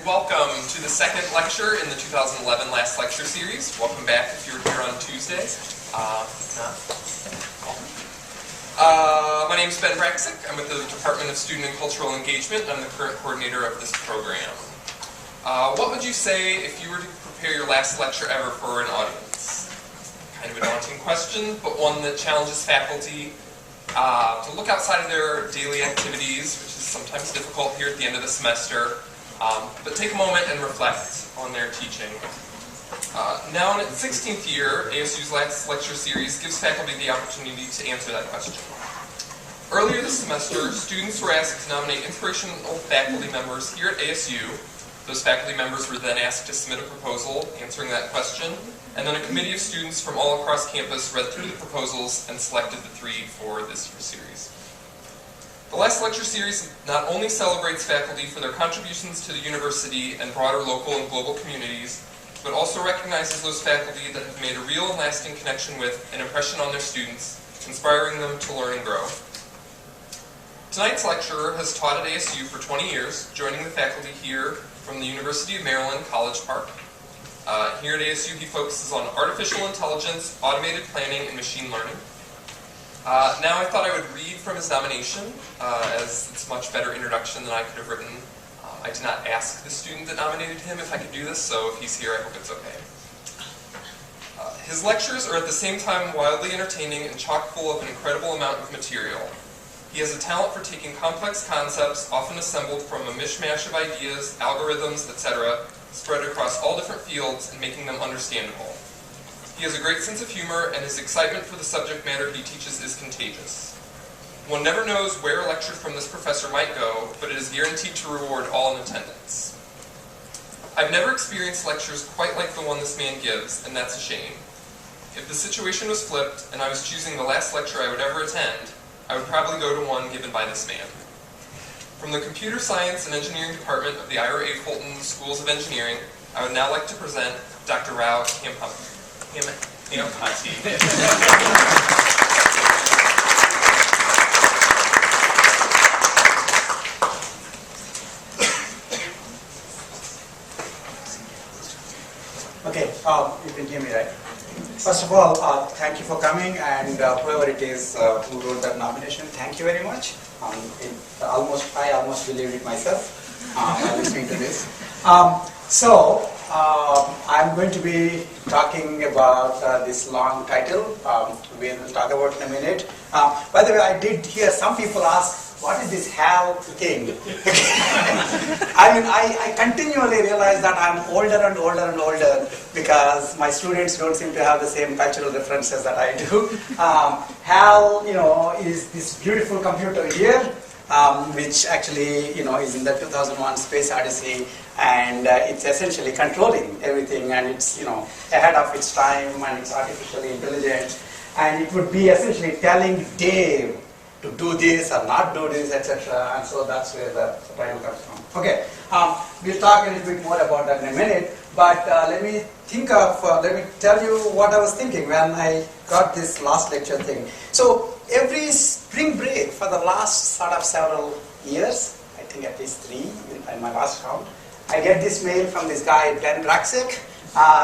welcome to the second lecture in the 2011 Last Lecture series. Welcome back if you were here on Tuesday. My name is Ben Braxic. I'm with the Department of Student and Cultural Engagement. I'm the current coordinator of this program. What would you say if you were to prepare your last lecture ever for an audience? Kind of a daunting question, but one that challenges faculty to look outside of their daily activities, which is sometimes difficult here at the end of the semester, but take a moment and reflect on their teaching. Now in its 16th year, ASU's Last Lecture series gives faculty the opportunity to answer that question. Earlier this semester, students were asked to nominate inspirational faculty members here at ASU. Those faculty members were then asked to submit a proposal answering that question, and then a committee of students from all across campus read through the proposals and selected the 3 for this year's series. The Last Lecture series not only celebrates faculty for their contributions to the university and broader local and global communities, but also recognizes those faculty that have made a real and lasting connection with and impression on their students, inspiring them to learn and grow. Tonight's lecturer has taught at ASU for 20 years, joining the faculty here from the University of Maryland, College Park. Here at ASU, he focuses on artificial intelligence, automated planning, and machine learning. Now I thought I would read from his nomination, as it's a much better introduction than I could have written. I did not ask the student that nominated him if I could do this, so if he's here, I hope it's okay. His lectures are at the same time wildly entertaining and chock full of an incredible amount of material. He has a talent for taking complex concepts, often assembled from a mishmash of ideas, algorithms, etc., spread across all different fields and making them understandable. He has a great sense of humor, and his excitement for the subject matter he teaches is contagious. One never knows where a lecture from this professor might go, but it is guaranteed to reward all in attendance. I've never experienced lectures quite like the one this man gives, and that's a shame. If the situation was flipped, and I was choosing the last lecture I would ever attend, I would probably go to one given by this man. From the Computer Science and Engineering Department of the Ira A. Fulton Schools of Engineering, I would now like to present Dr. Rao Kambhampati. Okay, you can hear me, right? First of all, thank you for coming, and whoever it is who wrote that nomination, thank you very much. I almost believed it myself while listening to this. I'm going to be talking about this long title. We'll talk about it in a minute. By the way, I did hear some people ask, what is this HAL thing? I mean, I continually realize that I'm older and older and older because my students don't seem to have the same cultural references that I do. HAL, is this beautiful computer here, which actually, is in the 2001 Space Odyssey, and it's essentially controlling everything, and it's, ahead of its time, and it's artificially intelligent, and it would be essentially telling Dave to do this or not do this, etc. And so that's where the title comes from. Okay, we'll talk a little bit more about that in a minute, but let me tell you what I was thinking when I got this last lecture thing. So every spring break for the last sort of several years, I think at least 3 in my last count, I get this mail from this guy, Ben Braxic,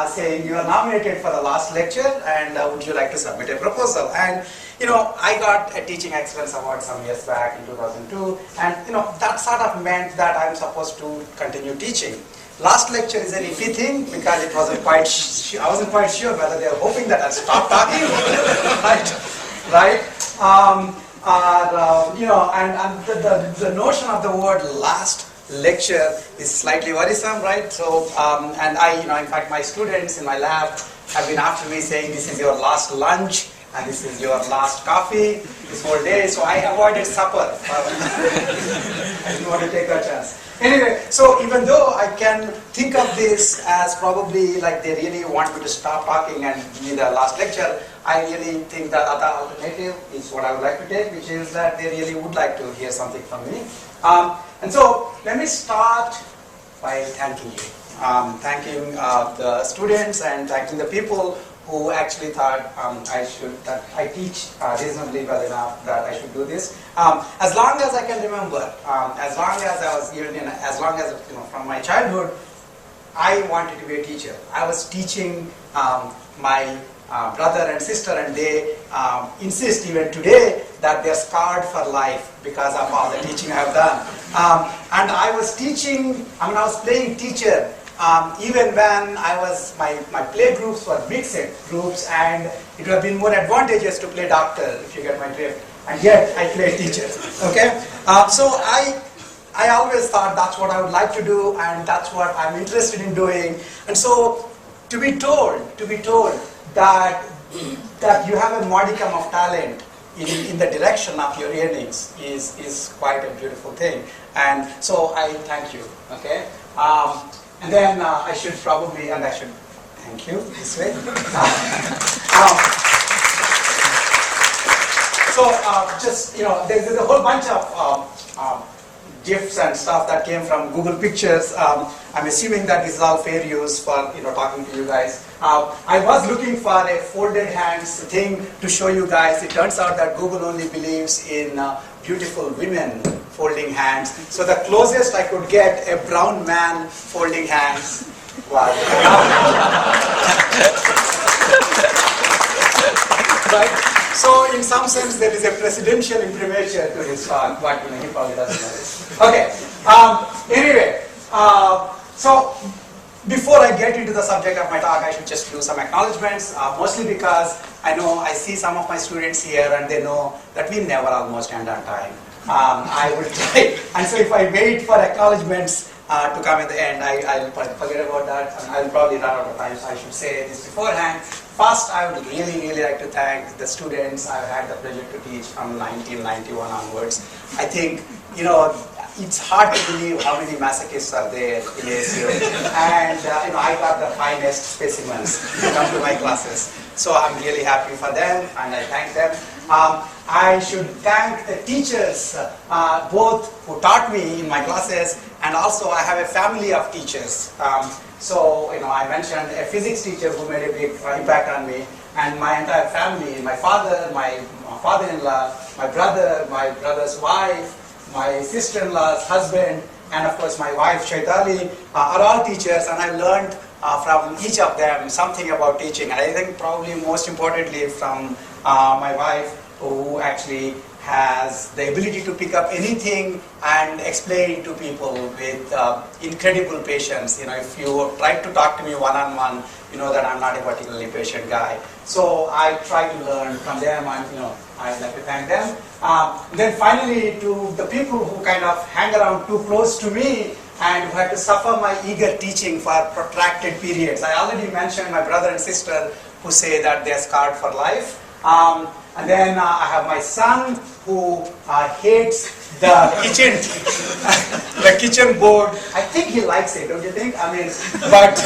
saying you are nominated for the last lecture, and would you like to submit a proposal? And I got a Teaching Excellence Award some years back in 2002, and that sort of meant that I'm supposed to continue teaching. Last lecture is an iffy thing because it wasn't quite. I wasn't quite sure whether they were hoping that I'd stop talking, right? And the notion of the word last lecture is slightly worrisome, right? So, and in fact, my students in my lab have been after me saying this is your last lunch and this is your last coffee this whole day. So I avoided supper. I didn't want to take that chance. Anyway, so even though I can think of this as probably like they really want me to stop talking and give me the last lecture, I really think the other alternative is what I would like to take, which is that they really would like to hear something from me. And so let me start by thanking you. Thanking the students and thanking the people who actually thought that I teach reasonably well enough that I should do this. As long as I can remember, as long as I was even as long as from my childhood, I wanted to be a teacher. I was teaching my brother and sister, and they insist even today that they're scarred for life because of all the teaching I've done. And I was teaching, I was playing teacher even when my play groups were mixed groups, and it would have been more advantageous to play doctor, if you get my drift. And yet I played teacher. Okay? So I always thought that's what I would like to do, and that's what I'm interested in doing. And so to be told that you have a modicum of talent in the direction of your earnings is quite a beautiful thing. And so I thank you. Okay? And then I should thank you this way. There's a whole bunch of GIFs and stuff that came from Google Pictures. I'm assuming that this is all fair use for talking to you guys. I was looking for a folded hands thing to show you guys. It turns out that Google only believes in beautiful women folding hands. So the closest I could get a brown man folding hands was right. So in some sense there is a presidential imprimatur to his talk, but he probably doesn't know this. Okay. Anyway, so before I get into the subject of my talk, I should just do some acknowledgements, mostly because I see some of my students here and they know that we never almost end on time. I will try, and so if I wait for acknowledgements to come at the end, I'll forget about that, and I'll probably run out of time, so I should say this beforehand. First, I would really like to thank the students I've had the pleasure to teach from 1991 onwards. I think, it's hard to believe how many masochists are there in ASU. And I got the finest specimens to come to my classes. So I'm really happy for them, and I thank them. I should thank the teachers, both who taught me in my classes, and also I have a family of teachers. So I mentioned a physics teacher who made a big impact on me, and my entire family, my father, my father-in-law, my brother's wife, my sister-in-law's husband, and of course my wife Shaitali are all teachers, and I've learned from each of them something about teaching. And I think probably most importantly from my wife, who actually has the ability to pick up anything and explain to people with incredible patience. If you try to talk to me one-on-one, you know that I'm not a particularly patient guy. So I try to learn from them, and I'd like to thank them. Then finally, to the people who kind of hang around too close to me and who had to suffer my eager teaching for protracted periods. I already mentioned my brother and sister who say that they're scarred for life. And then I have my son who hates the kitchen board. I think he likes it, don't you think? But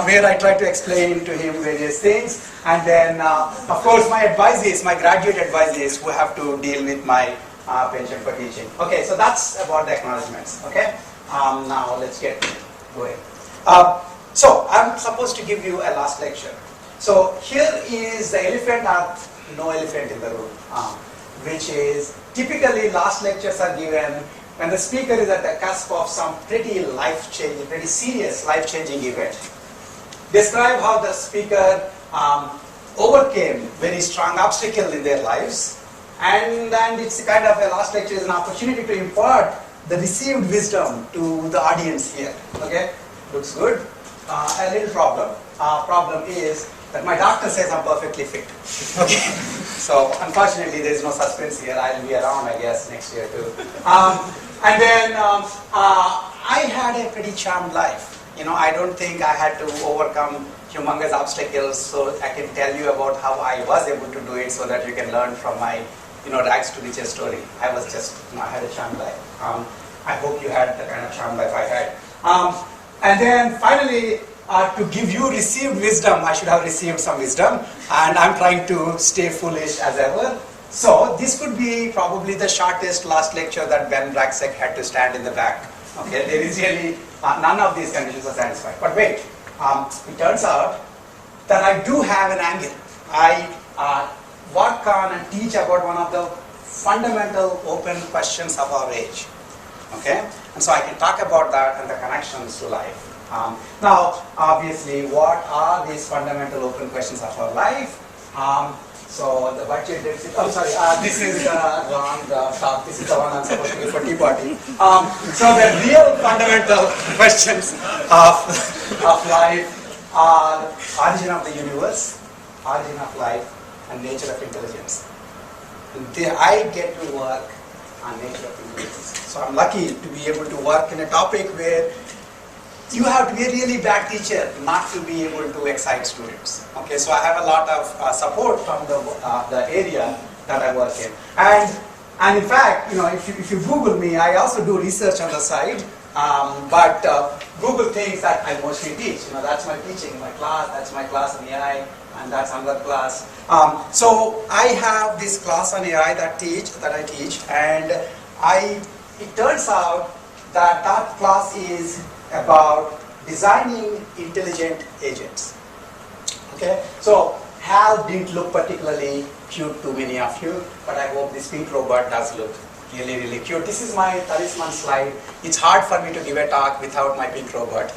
where I try to explain to him various things. And then, of course, my graduate advisees who have to deal with my penchant for teaching. Okay, so that's about the acknowledgements. Okay, now let's get going. So I'm supposed to give you a last lecture. So here is the elephant, or no elephant in the room, which is typically last lectures are given when the speaker is at the cusp of some pretty life-changing, pretty serious life-changing event. Describe how the speaker overcame very strong obstacle in their lives, and it's kind of a last lecture is an opportunity to impart the received wisdom to the audience here. Okay, looks good. A little problem. Problem is that my doctor says I'm perfectly fit. Okay, so unfortunately there is no suspense here. I'll be around, I guess, next year too. And then I had a pretty charmed life. I don't think I had to overcome humongous obstacles, so I can tell you about how I was able to do it, so that you can learn from my, rags to riches story. I had a charmed life. I hope you had the kind of charmed life I had. And then finally, to give you received wisdom, I should have received some wisdom, and I'm trying to stay foolish as ever. So this could be probably the shortest last lecture that Ben Braxek had to stand in the back. Okay, there is really none of these conditions are satisfied. But wait, it turns out that I do have an angle. I work on and teach about one of the fundamental open questions of our age. Okay? And so I can talk about that and the connections to life. Now, obviously, what are these fundamental open questions of our life? So the budget deficit, oh sorry, this is the wrong talk, this is the one I'm supposed to give for tea party. So the real fundamental questions of life are origin of the universe, origin of life, and nature of intelligence. I get to work on nature of intelligence. So I'm lucky to be able to work in a topic where you have to be a really bad teacher not to be able to excite students. Okay, so I have a lot of support from the area that I work in. And in fact, if you Google me, I also do research on the side. But Google thinks that I mostly teach. That's my teaching in my class. That's my class on AI, and that's another class. So I have this class on AI that I teach, and it turns out that class is about designing intelligent agents. Okay, so HAL didn't look particularly cute to many of you, but I hope this pink robot does look really, really cute. This is my talisman slide. It's hard for me to give a talk without my pink robot.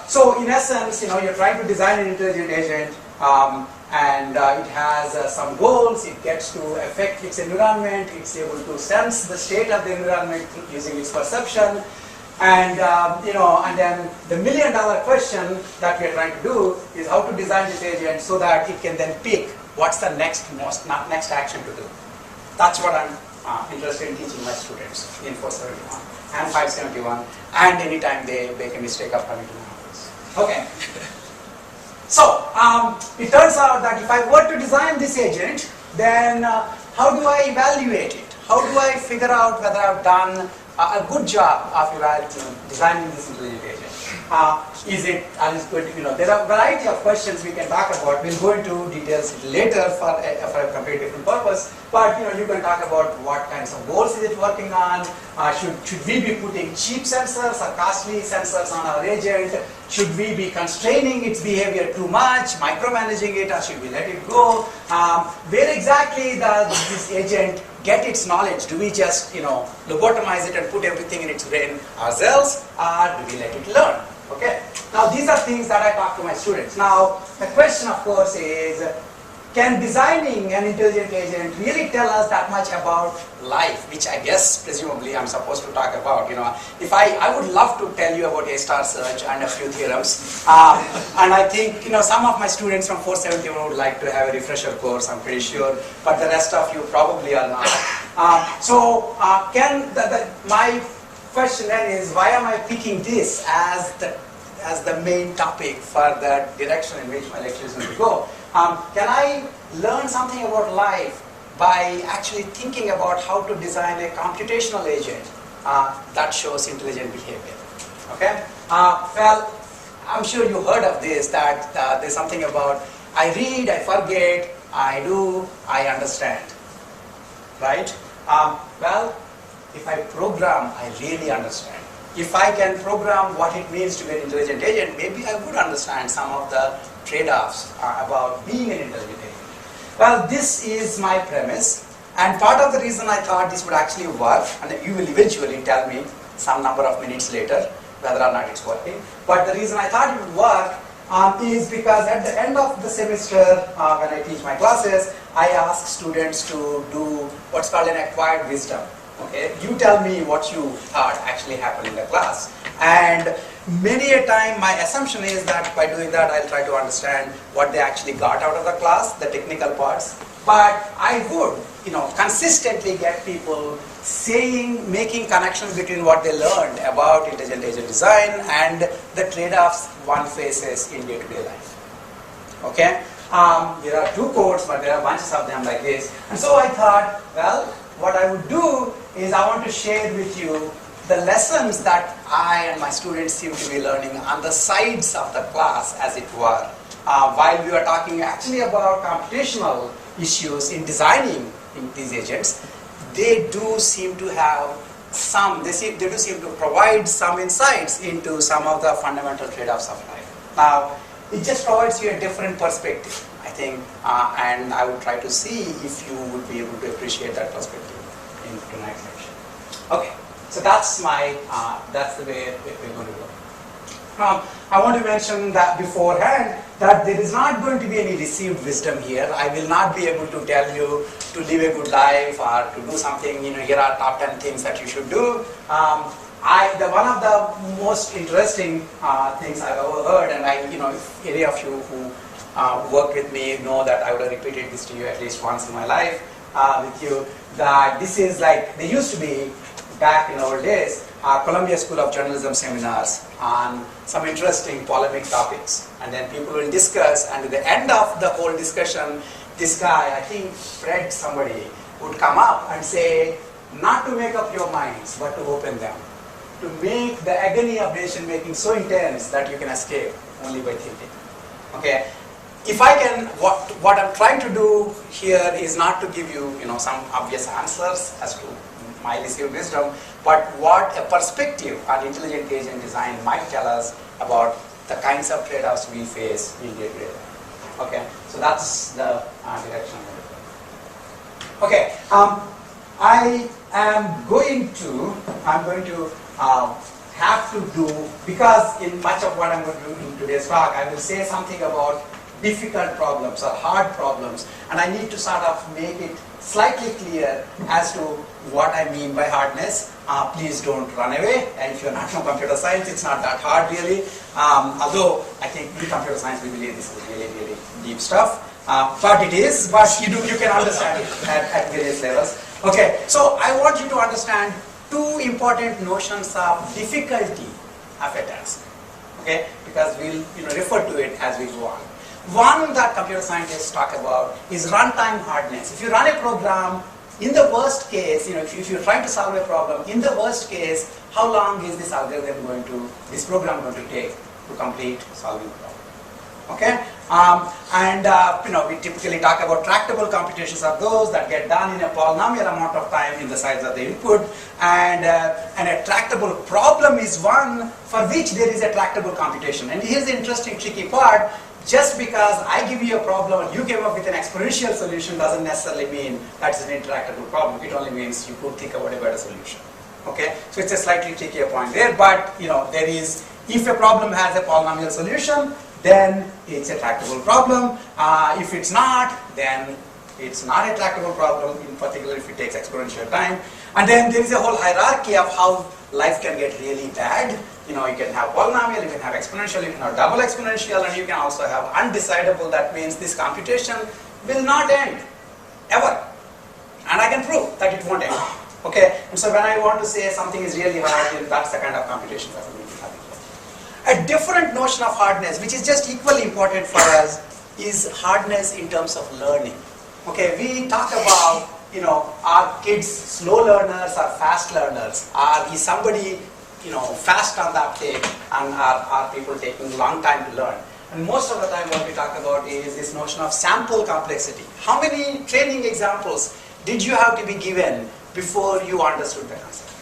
So in essence, you're trying to design an intelligent agent, and it has some goals. It gets to affect its environment. It's able to sense the state of the environment using its perception. And then the $1 million question that we're trying to do is how to design this agent so that it can then pick what's the next action to do. That's what I'm interested in teaching my students in 471 and 571, and anytime they make a mistake of coming to my office. Okay. So it turns out that if I were to design this agent, then how do I evaluate it? How do I figure out whether I've done a good job of designing this intelligent agent? There are a variety of questions we can talk about. We'll go into details later for a completely different purpose. But you can talk about what kinds of goals is it working on. Should we be putting cheap sensors or costly sensors on our agent? Should we be constraining its behavior too much, micromanaging it, or should we let it go? Where exactly does this agent get its knowledge? Do we just lobotomize it and put everything in its brain ourselves, or do we let it learn? Okay. Now these are things that I talk to my students. Now the question, of course, is can designing an intelligent agent really tell us that much about life, which I guess presumably I'm supposed to talk about. If I would love to tell you about A-star search and a few theorems, and I think some of my students from 471 would like to have a refresher course, I'm pretty sure, but the rest of you probably are not. My question then is, why am I picking this as the main topic for the direction in which my lecture is going to go? Can I learn something about life by actually thinking about how to design a computational agent that shows intelligent behavior? Okay? Well, I'm sure you heard of this, that there's something about I read, I forget, I do, I understand. Right? Well, if I program, I really understand. If I can program what it means to be an intelligent agent, maybe I would understand some of the trade-offs about being an intelligent agent. Well, this is my premise, and part of the reason I thought this would actually work, and you will eventually tell me some number of minutes later whether or not it's working, but the reason I thought it would work is because at the end of the semester, when I teach my classes, I ask students to do what's called an acquired wisdom. Okay, you tell me what you thought actually happened in the class. And many a time my assumption is that by doing that I'll try to understand what they actually got out of the class, the technical parts. But I would, consistently get people making connections between what they learned about intelligent agent design and the trade-offs one faces in day-to-day life. Okay? There are 2 quotes, but there are bunches of them like this. And so I thought, well, what I would do is I want to share with you the lessons that I and my students seem to be learning on the sides of the class, as it were, while we were talking actually about computational issues in designing these agents. They do seem to have they do seem to provide some insights into some of the fundamental trade-offs of life. Now, it just provides you a different perspective, I think, and I would try to see if you would be able to appreciate that perspective in tonight's lecture. Okay, so that's the way we're going to go. I want to mention that beforehand that there is not going to be any received wisdom here. I will not be able to tell you to live a good life or to do something, here are top 10 things that you should do. One of the most interesting things I've ever heard, and if any of you who worked with me know that I would have repeated this to you at least once in my life with you, that this is like, there used to be, back in our days, Columbia School of Journalism seminars on some interesting polemic topics. And then people will discuss, and at the end of the whole discussion, this guy, I think Fred somebody, would come up and say, not to make up your minds, but to open them. To make the agony of decision making so intense that you can escape only by thinking. Okay? If I can, what I'm trying to do here is not to give you, some obvious answers as to my received wisdom, but what a perspective on intelligent agent design might tell us about the kinds of trade-offs we face in day-to-day life. Okay, so that's the direction I'm going to go. Okay, I am going to have to do, because in much of what I'm going to do in today's talk, I will say something about difficult problems or hard problems, and I need to sort of make it slightly clear as to what I mean by hardness. Please don't run away, and if you're not from computer science, it's not that hard really, although I think in computer science we believe this is really, really deep stuff, but it is, but you can understand it at various levels. Okay, so I want you to understand two important notions of difficulty of a task, okay, because we'll refer to it as we go on. One that computer scientists talk about is runtime hardness. If you run a program, in the worst case, if you're trying to solve a problem, in the worst case, how long is this program going to take to complete solving the problem? Okay, we typically talk about tractable computations are those that get done in a polynomial amount of time in the size of the input, and a tractable problem is one for which there is a tractable computation. And here's the interesting, tricky part. Just because I give you a problem and you came up with an exponential solution doesn't necessarily mean that's an intractable problem. It only means you could think about a better solution. Okay, so it's a slightly trickier point there, but there is, if a problem has a polynomial solution, then it's a tractable problem. If it's not, then it's not a tractable problem, in particular if it takes exponential time. And then there is a whole hierarchy of how life can get really bad. You can have polynomial, you can have exponential, you can have double exponential, and you can also have undecidable. That means this computation will not end, ever. And I can prove that it won't end. Okay, and so when I want to say something is really hard, that's the kind of computation that we will be having. A different notion of hardness, which is just equally important for us, is hardness in terms of learning. Okay, we talk about, are kids slow learners or fast learners? Is somebody, fast on the uptake, and are people taking a long time to learn? And most of the time what we talk about is this notion of sample complexity. How many training examples did you have to be given before you understood the concept?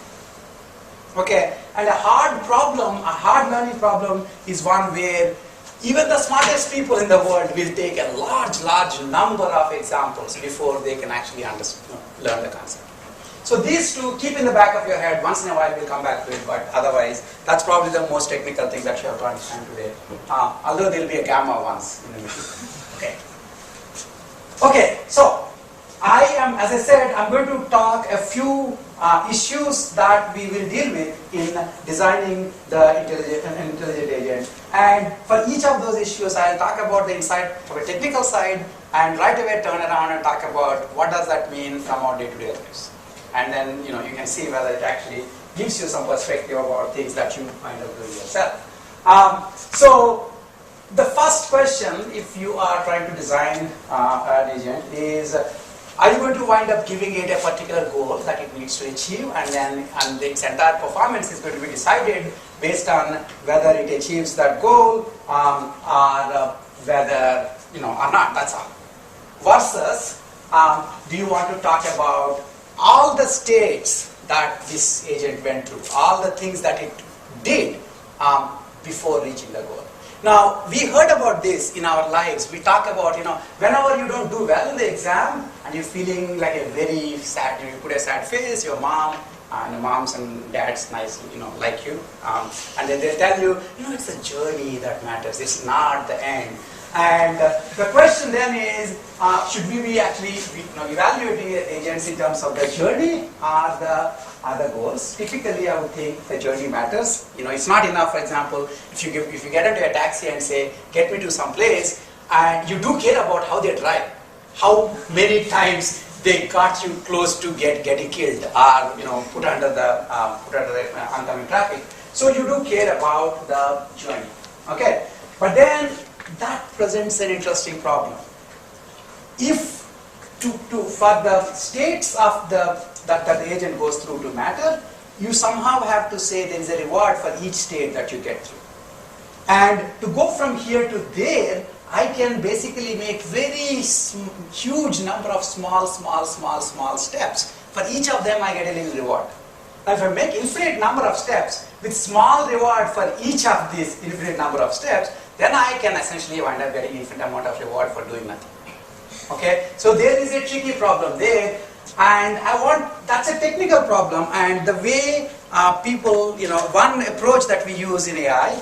Okay, and a hard learning problem is one where even the smartest people in the world will take a large number of examples before they can actually learn the concept. So these two, keep in the back of your head. Once in a while we'll come back to it, but otherwise, that's probably the most technical thing that you have to understand today. Although there will be a gamma once in the machine. Okay, so I am, as I said, I'm going to talk a few issues that we will deal with in designing the intelligent agent. And for each of those issues, I'll talk about the inside from a technical side, and right away turn around and talk about what does that mean from our day-to-day lives. And then you can see whether it actually gives you some perspective about things that you might have doing yourself. So the first question, if you are trying to design an agent, is are you going to wind up giving it a particular goal that it needs to achieve, and its entire performance is going to be decided based on whether it achieves that goal or whether or not. That's all. Versus, do you want to talk about all the states that this agent went through, all the things that it did before reaching the goal? Now, we heard about this in our lives. We talk about, whenever you don't do well in the exam and you're feeling like a very sad, you put a sad face, your mom and moms and dads nicely, like you. And then they tell you, it's the journey that matters. It's not the end. And the question then is, should we be actually evaluating agents in terms of the journey or the goals? Typically, I would think the journey matters. It's not enough, for example, if you get into a taxi and say, get me to some place, and you do care about how they drive, how many times they got you close to getting killed or put under the oncoming traffic. So you do care about the journey. Okay, but then that presents an interesting problem. If for the states of that the agent goes through to matter, you somehow have to say there is a reward for each state that you get through. And to go from here to there, I can basically make very huge number of small steps. For each of them, I get a little reward. Now, if I make infinite number of steps with small reward for each of these infinite number of steps, then I can essentially wind up getting infinite amount of reward for doing nothing. Okay, so there is a tricky problem there, and that's a technical problem. And the way people, one approach that we use in AI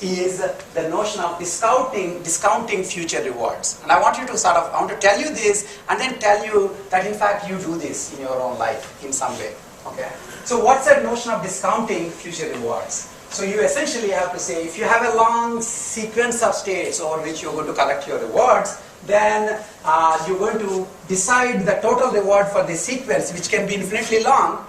is the notion of discounting future rewards. And I want to tell you this, and then tell you that in fact you do this in your own life in some way. Okay, so what's that notion of discounting future rewards? So you essentially have to say, if you have a long sequence of states over which you're going to collect your rewards, then you're going to decide the total reward for the sequence, which can be infinitely long,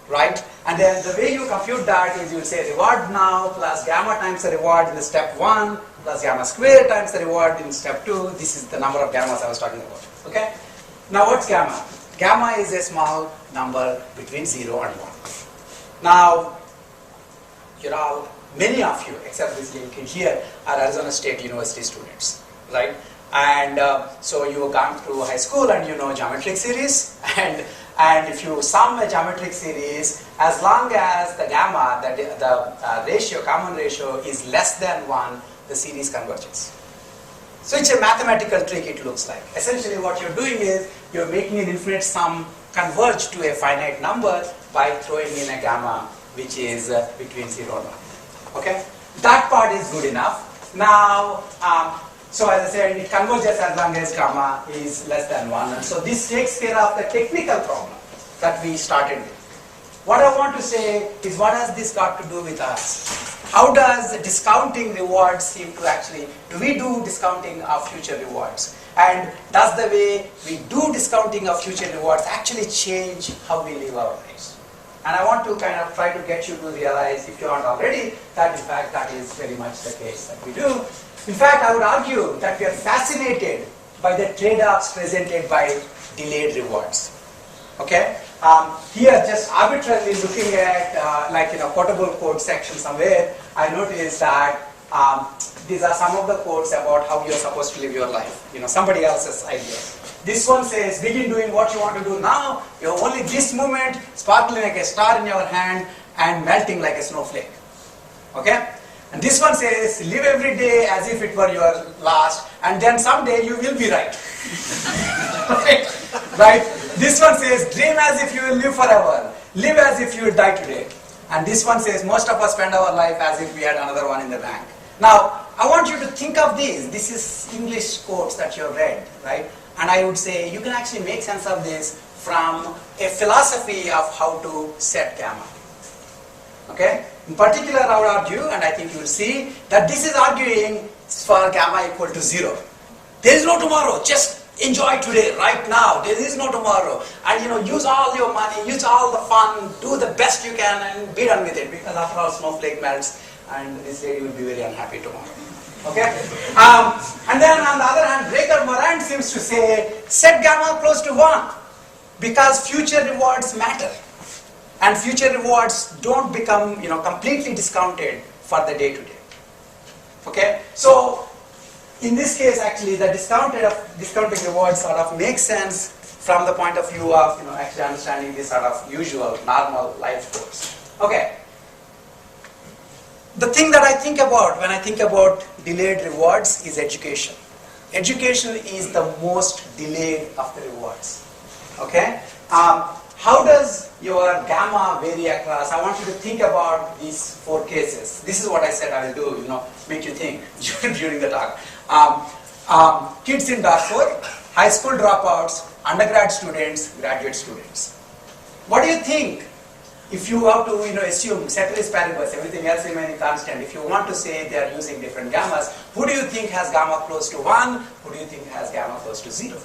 right? And then the way you compute that is you'll say reward now plus gamma times the reward in the step 1 plus gamma squared times the reward in step 2. This is the number of gammas I was talking about. Okay? Now what's gamma? Gamma is a small number between 0 and 1. Now, many of you, except this little kid here, are Arizona State University students, right? And so you have gone through high school and you know geometric series, and if you sum a geometric series, as long as the gamma, the common ratio is less than 1, the series converges. So it's a mathematical trick, it looks like. Essentially what you're doing is, you're making an infinite sum converge to a finite number by throwing in a gamma which is between 0 and 1. Okay? That part is good enough. Now, so as I said, it converges as long as gamma is less than 1. And so this takes care of the technical problem that we started with. What I want to say is, what has this got to do with us? How does discounting rewards seem to actually, do we do discounting of future rewards? And does the way we do discounting of future rewards actually change how we live our lives? And I want to kind of try to get you to realize, if you aren't already, that in fact that is very much the case that we do. In fact, I would argue that we are fascinated by the trade-offs presented by delayed rewards. Okay? Here, just arbitrarily looking at quotable quote section somewhere, I noticed that these are some of the quotes about how you're supposed to live your life. Somebody else's ideas. This one says, begin doing what you want to do now. You have only this moment, sparkling like a star in your hand and melting like a snowflake. Okay? And this one says, live every day as if it were your last, and then someday you will be right. Right? This one says, dream as if you will live forever. Live as if you will die today. And this one says, most of us spend our life as if we had another one in the bank. Now, I want you to think of these. This is English quotes that you have read, right? And I would say you can actually make sense of this from a philosophy of how to set gamma. Okay? In particular, I would argue, and I think you will see, that this is arguing for gamma equal to 0. There is no tomorrow. Just enjoy today, right now. There is no tomorrow. And use all your money, use all the fun, do the best you can, and be done with it. Because after all, snowflake melts, and this lady will be very unhappy tomorrow. Okay? And then on the other hand, Breaker Morant seems to say, set gamma close to 1, because future rewards matter. And future rewards don't become completely discounted for the day-to-day. Okay? So, in this case, actually, the discounting rewards sort of makes sense from the point of view of actually understanding this sort of usual, normal life course. Okay. the thing that I think about when I think about delayed rewards is education. Education is the most delayed of the rewards. Okay? How does your gamma vary across? I want you to think about these 4 cases. This is what I said I will do, make you think during the talk. Kids in Darfur, high school dropouts, undergrad students, graduate students. What do you think? If you have to assume ceteris paribus, everything else remaining constant, if you want to say they are using different gammas, who do you think has gamma close to 1? Who do you think has gamma close to 0?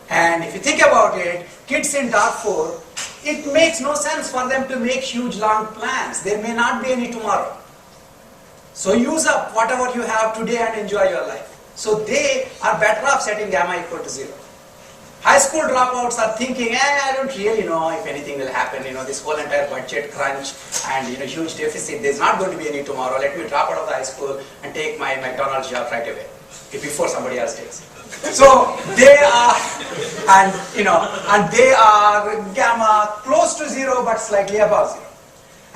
And if you think about it, kids in Darfur, it makes no sense for them to make huge long plans. There may not be any tomorrow. So use up whatever you have today and enjoy your life. So they are better off setting gamma equal to 0. High school dropouts are thinking, I don't really know if anything will happen, this whole entire budget crunch and huge deficit, there's not going to be any tomorrow, let me drop out of the high school and take my McDonald's job right away, before somebody else takes it. So they are, and they are gamma close to 0 but slightly above 0.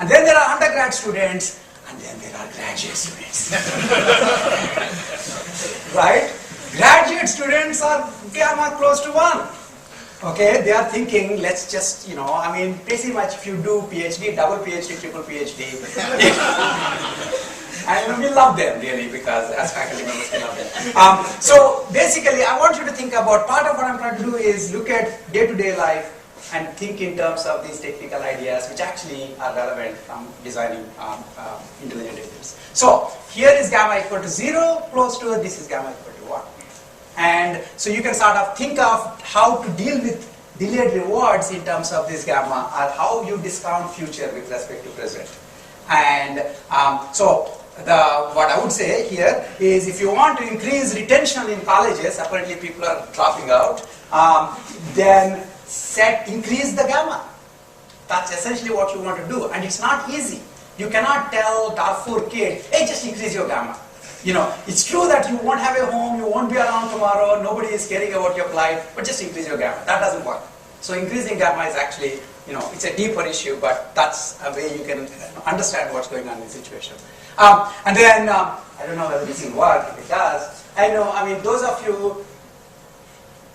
And then there are undergrad students, and then there are graduate students. Right? Graduate students are gamma close to 1. Okay, they are thinking, let's just, pretty much if you do PhD, double PhD, triple PhD, and we love them really because as faculty members we love them. So basically, I want you to think about, part of what I'm trying to do is look at day-to-day life and think in terms of these technical ideas which actually are relevant from designing intelligent agents. So here is gamma equal to 0, close to, this is gamma equal to 1. And so you can sort of think of how to deal with delayed rewards in terms of this gamma, or how you discount future with respect to present. And what I would say here is, if you want to increase retention in colleges, apparently people are dropping out, then increase the gamma. That's essentially what you want to do, and it's not easy. You cannot tell Darfur kid, hey, just increase your gamma. It's true that you won't have a home, you won't be around tomorrow, nobody is caring about your plight, but just increase your gamma. That doesn't work. So increasing gamma is actually, it's a deeper issue, but that's a way you can understand what's going on in the situation. And then, I don't know whether this will work. If it does, those of you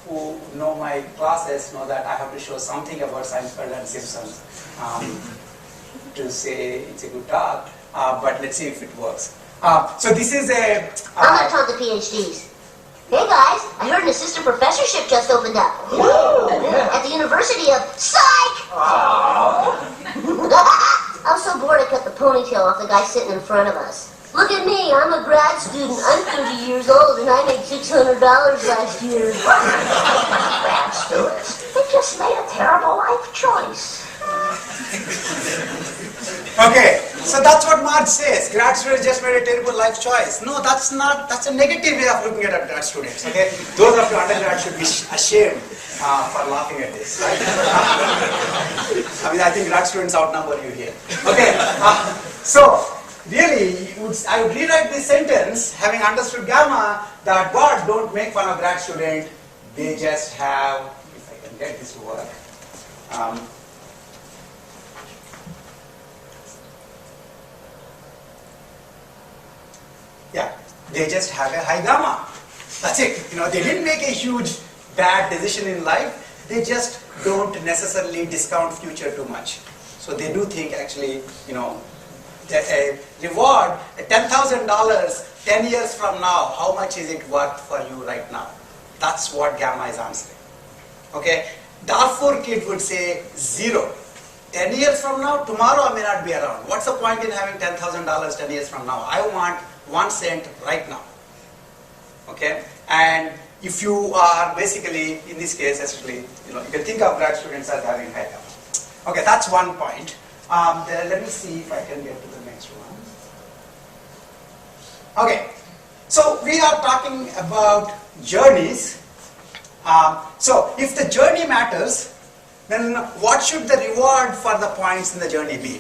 who know my classes know that I have to show something about Seinfeld and Simpsons to say it's a good talk, but let's see if it works. So this is a... I'm going to talk to PhDs. Hey guys, I heard an assistant professorship just opened up. At the University of Psych! I'm so bored I cut the ponytail off the guy sitting in front of us. Look at me, I'm a grad student, I'm 30 years old, and I made $600 last year. Grad students? They just made a terrible life choice. Okay, so that's what Marge says. Grad students just made a terrible life choice. No, that's not. That's a negative way of looking at grad students. Okay, those of you undergrad should be ashamed for laughing at this. Right? I think grad students outnumber you here. Okay, so really, I would rewrite this sentence having understood gamma, that God don't make fun of grad student. They just have, if I can get this to work. Yeah, they just have a high gamma. That's it. They didn't make a huge bad decision in life. They just don't necessarily discount future too much. So they do think actually, a reward, $10,000 10 years from now, how much is it worth for you right now? That's what gamma is answering. Okay, Darfur kid would say 0. 10 years from now, tomorrow I may not be around. What's the point in having $10,000 10 years from now? I want 1 cent right now. Okay, and if you are basically, in this case, essentially, you can think of grad students as having high gamma. Okay, that's one point. Let me see if I can get to the next one. Okay, so we are talking about journeys. So if the journey matters, then what should the reward for the points in the journey be?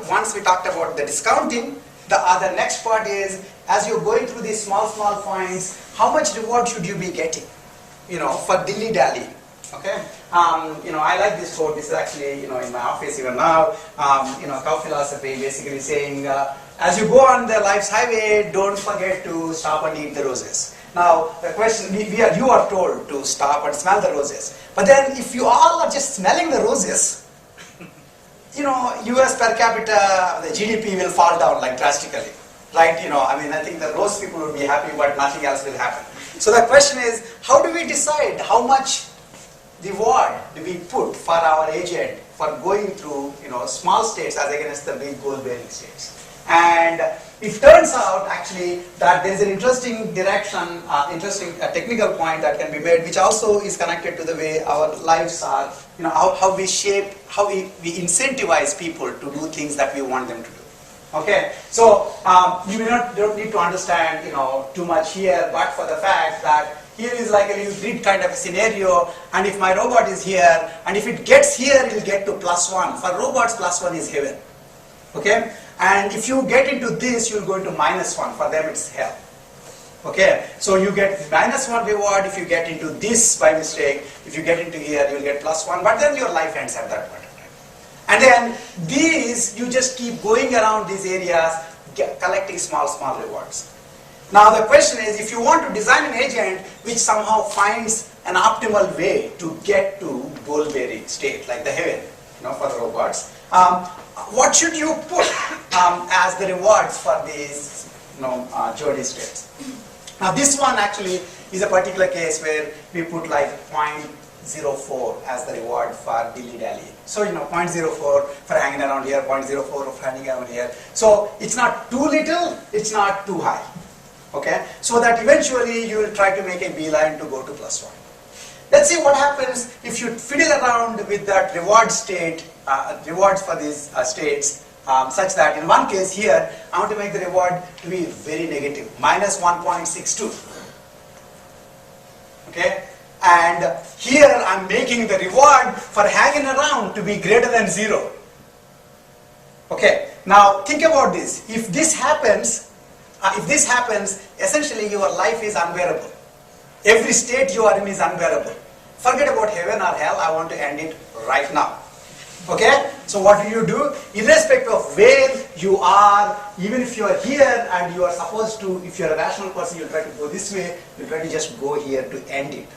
Once we talked about the discounting. The next part is, as you're going through these small points, how much reward should you be getting? For dilly-dally. Okay, I like this quote. This is actually, in my office even now. Cow philosophy, basically saying, as you go on the life's highway, don't forget to stop and eat the roses. Now, the question, you are told to stop and smell the roses. But then, if you all are just smelling the roses, US per capita, the GDP will fall down like drastically, right? I think the rose people will be happy, but nothing else will happen. So the question is, how do we decide how much reward do we put for our agent for going through, small states as against the big goal-bearing states? And it turns out actually that there is an interesting direction, interesting technical point that can be made, which also is connected to the way our lives are, how we shape, how we incentivize people to do things that we want them to do. Okay, so you don't need to understand, too much here, but for the fact that here is like a little grid kind of a scenario, and if my robot is here, and if it gets here, it will get to +1. For robots, +1 is heaven. Okay, and if you get into this, you will go into -1. For them, it's hell. Okay, so you get -1 reward if you get into this by mistake. If you get into here, you will get +1, but then your life ends at that point of time. And then these, you just keep going around these areas, collecting small rewards. Now the question is, if you want to design an agent which somehow finds an optimal way to get to goal-bearing state, like the heaven, for the robots, what should you put as the rewards for these, journey states? Now this one actually is a particular case where we put like 0.04 as the reward for dilly-dally. So 0.04 for hanging around here, 0.04 for hanging around here. So it's not too little, it's not too high. Okay, so that eventually you will try to make a beeline to go to +1. Let's see what happens if you fiddle around with that reward state, rewards for these states, such that in one case here, I want to make the reward to be very negative, -1.62. Okay, and here I'm making the reward for hanging around to be greater than 0. Okay, now think about this. If this happens, essentially your life is unbearable. Every state you are in is unbearable. Forget about heaven or hell, I want to end it right now. Okay? So what do? Irrespective of where you are, even if you are here and you are supposed to, if you are a rational person, you'll try to go this way, you'll try to just go here to end it.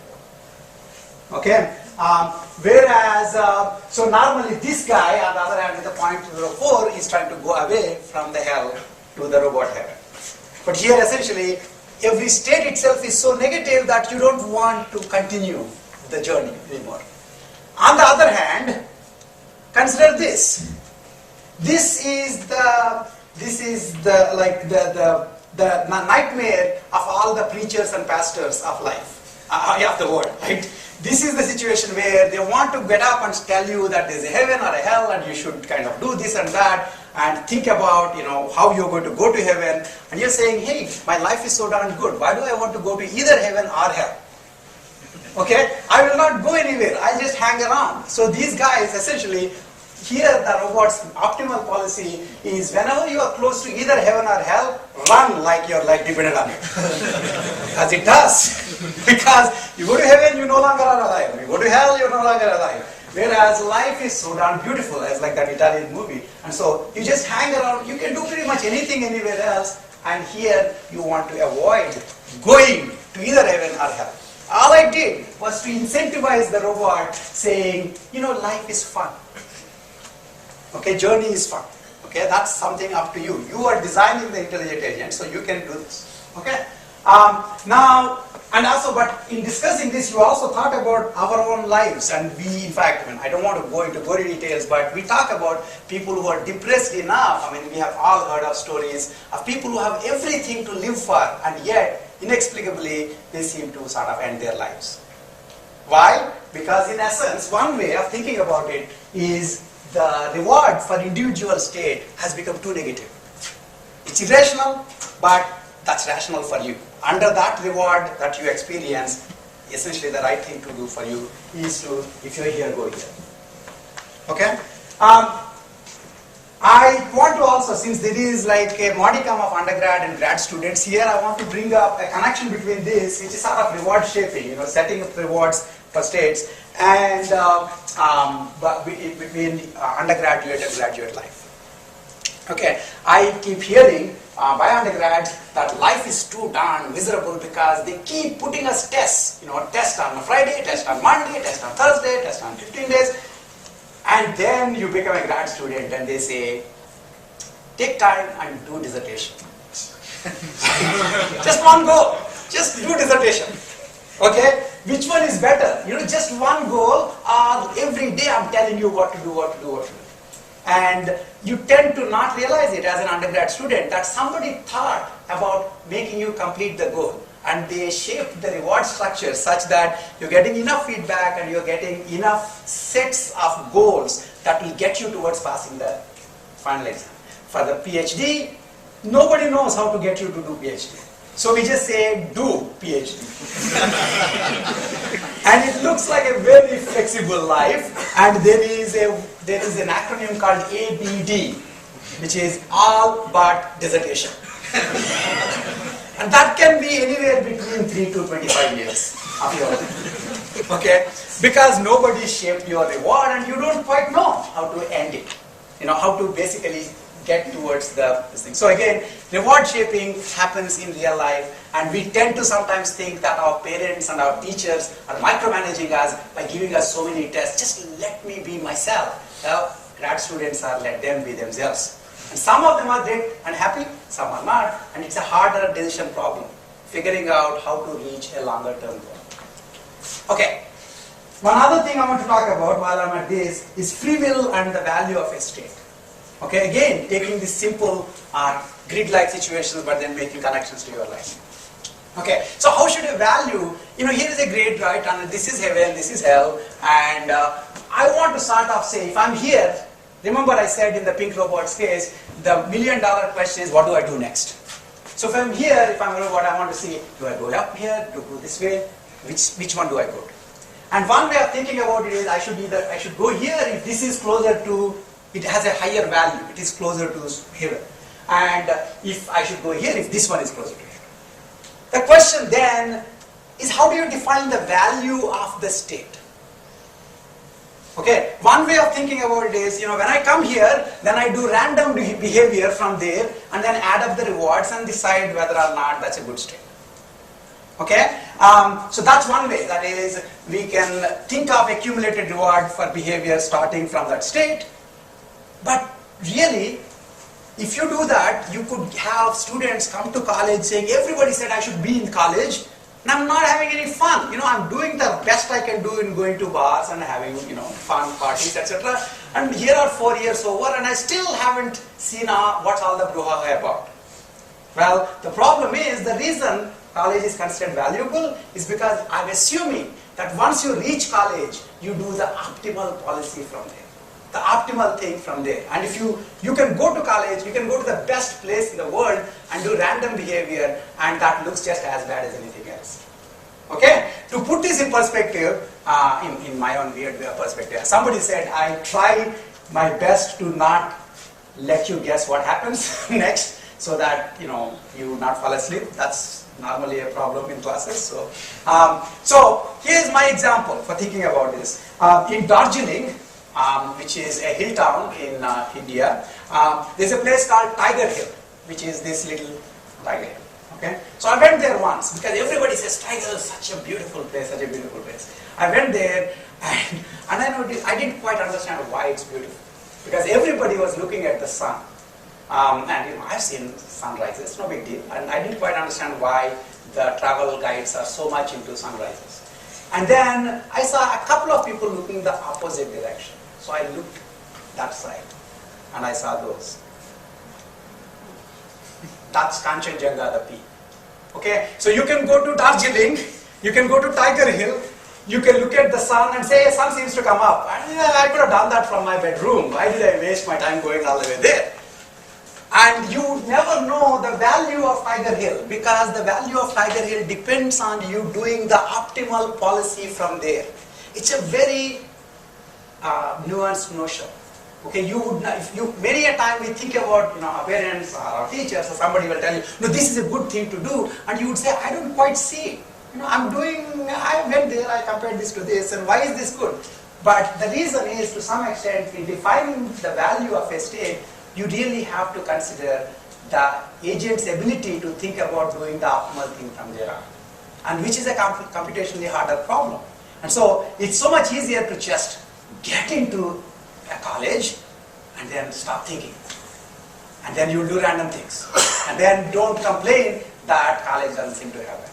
Okay? So normally this guy, on the other hand, with the 0.04, is trying to go away from the hell to the robot heaven. But here essentially, every state itself is so negative that you don't want to continue the journey anymore. On the other hand, consider this. This is the nightmare of all the preachers and pastors of life, of the world, right? This is the situation where they want to get up and tell you that there's a heaven or a hell and you should kind of do this and that and think about, how you're going to go to heaven. And you're saying, hey, my life is so darn good. Why do I want to go to either heaven or hell? Okay? I will not go anywhere. I'll just hang around. So these guys, essentially, here the robot's optimal policy is whenever you are close to either heaven or hell, run like your life depended on it. Because it does. Because you go to heaven, you no longer are alive. You go to hell, you're no longer alive. Whereas life is so darn beautiful, as like that Italian movie. And so you just hang around, you can do pretty much anything anywhere else. And here you want to avoid going to either heaven or hell. All I did was to incentivize the robot saying, life is fun. Okay, journey is fun. Okay, that's something up to you. You are designing the intelligent agent, so you can do this. Okay. But in discussing this, you also thought about our own lives, and we, in fact, I don't want to go into gory details, but we talk about people who are depressed enough. We have all heard of stories of people who have everything to live for, and yet, inexplicably, they seem to sort of end their lives. Why? Because in essence, one way of thinking about it is the reward for individual state has become too negative. It's irrational, but that's rational for you. Under that reward that you experience, essentially the right thing to do for you is to, if you're here, go here. Okay? I want to also, since there is like a modicum of undergrad and grad students here, I want to bring up a connection between this, which is sort of reward shaping, setting up rewards for states, and between undergraduate and graduate life. Okay, I keep hearing by undergrads that life is too darn miserable because they keep putting us tests. Test on a Friday, test on Monday, test on Thursday, test on 15 days. And then you become a grad student and they say, take time and do dissertation. Just one goal, just do dissertation. Okay, which one is better? Just one goal, or every day I'm telling you what to do, what to do, what to do. And you tend to not realize it as an undergrad student that somebody thought about making you complete the goal, and they shaped the reward structure such that you're getting enough feedback and you're getting enough sets of goals that will get you towards passing the final exam. For the PhD, nobody knows how to get you to do PhD. So we just say, do PhD. And it looks like a very flexible life. And there is an acronym called ABD, which is all but dissertation. And that can be anywhere between 3 to 25 years of your life. Okay? Because nobody shaped your reward and you don't quite know how to end it. How to basically get towards this thing. So again, reward shaping happens in real life, and we tend to sometimes think that our parents and our teachers are micromanaging us by giving us so many tests. Just let me be myself. Well, grad students are let them be themselves. And some of them are great and happy, some are not, and it's a harder decision problem, figuring out how to reach a longer term goal. Okay, one other thing I want to talk about while I'm at this is free will and the value of a state. Okay, again, taking these simple grid-like situations but then making connections to your life. Okay, so how should I value, here is a grid, right, and this is heaven, this is hell, and I want to sort of say, if I'm here, remember I said in the pink robots case, the $1 million question is, what do I do next? So if I'm here, if I'm a robot, I want to see, do I go up here, do I go this way, which one do I go to? And one way of thinking about it is, I should go here if this is closer to, it has a higher value, it is closer to heaven. And if I should go here, if this one is closer to heaven. The question then is, how do you define the value of the state? Okay, one way of thinking about it is, when I come here, then I do random behavior from there and then add up the rewards and decide whether or not that's a good state. Okay, so that's one way, that is, we can think of accumulated reward for behavior starting from that state. But really, if you do that, you could have students come to college saying, everybody said I should be in college, and I'm not having any fun. I'm doing the best I can do in going to bars and having, fun parties, etc. And here are 4 years over, and I still haven't seen what's all the brouhaha about. Well, the problem is, the reason college is considered valuable is because I'm assuming that once you reach college, you do the optimal policy from there. The optimal thing from there. And if you can go to college, you can go to the best place in the world and do random behavior, and that looks just as bad as anything else. Okay? To put this in perspective, in my own weird perspective, somebody said, I try my best to not let you guess what happens next, so that you not fall asleep. That's normally a problem in classes. So here's my example for thinking about this. In Darjeeling, which is a hill town in India, there's a place called Tiger Hill, which is this little Tiger Hill. Okay, so I went there once because everybody says Tiger is such a beautiful place, such a beautiful place. I went there and I noticed I didn't quite understand why it's beautiful, because everybody was looking at the sun, and I've seen sunrises, no big deal, and I didn't quite understand why the travel guides are so much into sunrises. And then I saw a couple of people looking the opposite direction. So I looked that side and I saw those. That's Kanchenjunga, the peak. Okay, so you can go to Darjeeling, you can go to Tiger Hill, you can look at the sun and say, sun seems to come up. And I could have done that from my bedroom. Why did I waste my time going all the way there? And you never know the value of Tiger Hill, because the value of Tiger Hill depends on you doing the optimal policy from there. It's a very nuanced notion. Okay, many a time we think about our parents or our teachers or somebody will tell you, no, this is a good thing to do, and you would say, I don't quite see it. I'm doing I went there, I compared this to this, and why is this good? But the reason is, to some extent, in defining the value of a state, you really have to consider the agent's ability to think about doing the optimal thing from there on, and which is a computationally harder problem. And so it's so much easier to just get into a college and then stop thinking. And then you'll do random things. And then don't complain that college doesn't seem to happen.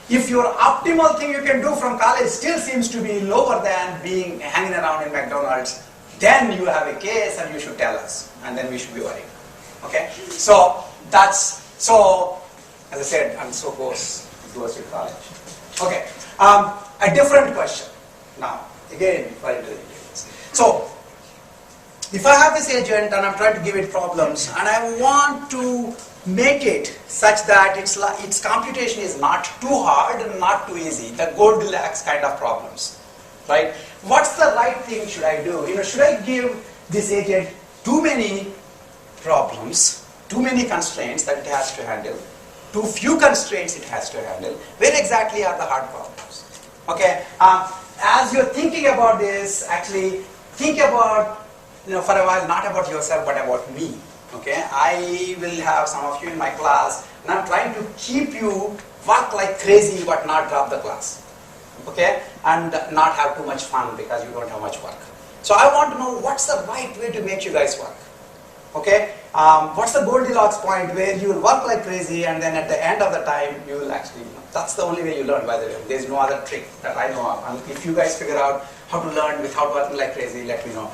If your optimal thing you can do from college still seems to be lower than being hanging around in McDonald's, then you have a case and you should tell us. And then we should be worried. Okay? So that's, so as I said, and so goes with college. Okay. A different question. Now, again, for intelligence. So, if I have this agent and I'm trying to give it problems and I want to make it such that its computation is not too hard and not too easy, the Goldilocks kind of problems, right? What's the right thing should I do? Should I give this agent too many problems, too many constraints that it has to handle, too few constraints it has to handle? Where exactly are the hard problems? Okay, as you're thinking about this, actually think about, for a while, not about yourself, but about me. Okay, I will have some of you in my class, and I'm trying to keep you work like crazy, but not drop the class. Okay, and not have too much fun because you don't have much work. So I want to know what's the right way to make you guys work. Okay, what's the Goldilocks point where you will work like crazy, and then at the end of the time you will actually, that's the only way you learn, by the way. There's no other trick that I know of. And if you guys figure out how to learn without working like crazy, let me know.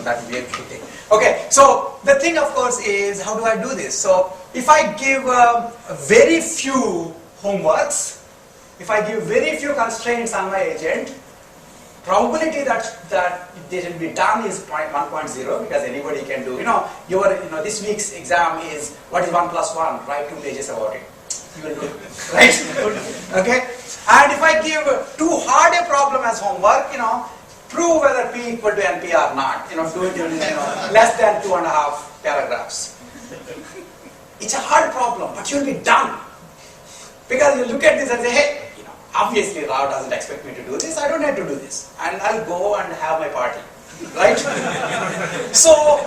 That would be a good thing. Okay, so the thing, of course, is how do I do this? So if I give very few homeworks, if I give very few constraints on my agent, probability that they will be done is 1.0, because anybody can do. This week's exam is what is 1 plus 1? Write 2 pages about it. You will do it, right? Okay. And if I give too hard a problem as homework, prove whether P equal to NP or not. Do it in less than 2.5 paragraphs. It's a hard problem, but you'll be done, because you look at this and say, hey, obviously Rao doesn't expect me to do this, I don't have to do this. And I'll go and have my party, right? So,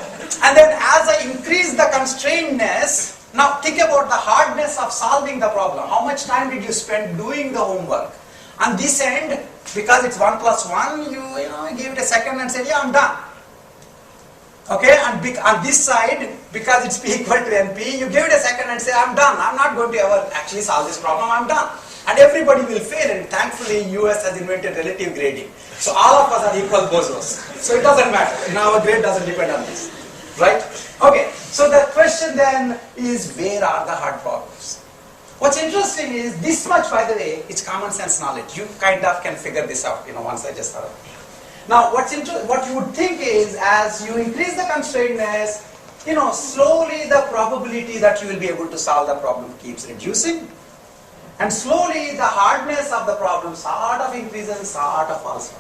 and then as I increase the constraintness, now think about the hardness of solving the problem. How much time did you spend doing the homework? On this end, because it's 1 plus 1, you give it a second and say, yeah, I'm done. Okay, and on this side, because it's P equal to NP, you give it a second and say, I'm done. I'm not going to ever actually solve this problem, I'm done. And everybody will fail, and thankfully US has invented relative grading. So all of us are equal bozos. So it doesn't matter. Our grade doesn't depend on this. Right? Okay, so the question then is, where are the hard problems? What's interesting is, this much, by the way, it's common sense knowledge. You kind of can figure this out, once I just thought of it. Now, what you would think is, as you increase the constraintness, slowly the probability that you will be able to solve the problem keeps reducing. And slowly the hardness of the problem sort of increases, sort of also.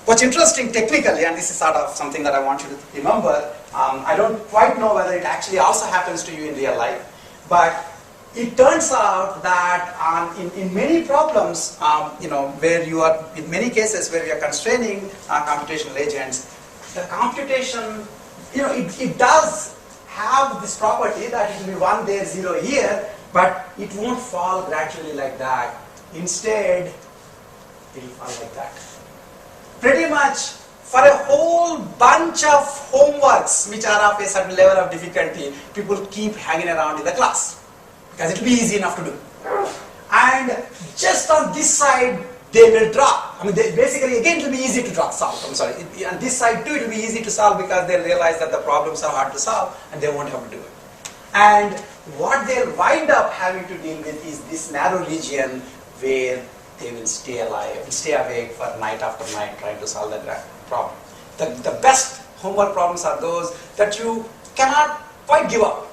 What's interesting technically, and this is sort of something that I want you to remember, I don't quite know whether it actually also happens to you in real life, but it turns out that in many problems, where you are, in many cases where you are constraining computational agents, the computation, it does have this property that it will be 1 there, 0 here, but it won't fall gradually like that. Instead, it will fall like that. Pretty much for a whole bunch of homeworks which are of a certain level of difficulty, people keep hanging around in the class because it will be easy enough to do. And just on this side, they will drop. Basically, again, it will be easy to solve. On this side too, it will be easy to solve because they realize that the problems are hard to solve and they won't have to do it. And what they'll wind up having to deal with is this narrow region where they will stay alive and stay awake for night after night trying to solve the problem. The best homework problems are those that you cannot quite give up.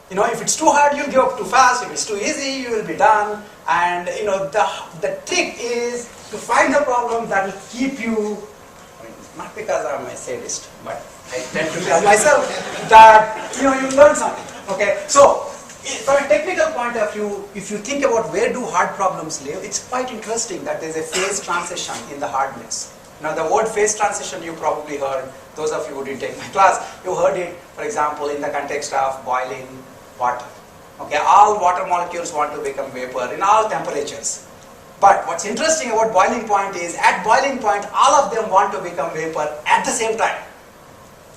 If it's too hard, you'll give up too fast. If it's too easy, you will be done. And the trick is to find a problem that will keep you, not because I'm a sadist, but I tend to tell myself that you learn something. Okay, so From a technical point of view, if you think about where do hard problems live, it's quite interesting that there's a phase transition in the hardness. Now the word phase transition you probably heard, those of you who didn't take my class, you heard it, for example, in the context of boiling water. Okay, all water molecules want to become vapor in all temperatures. But what's interesting about boiling point is, at boiling point, all of them want to become vapor at the same time.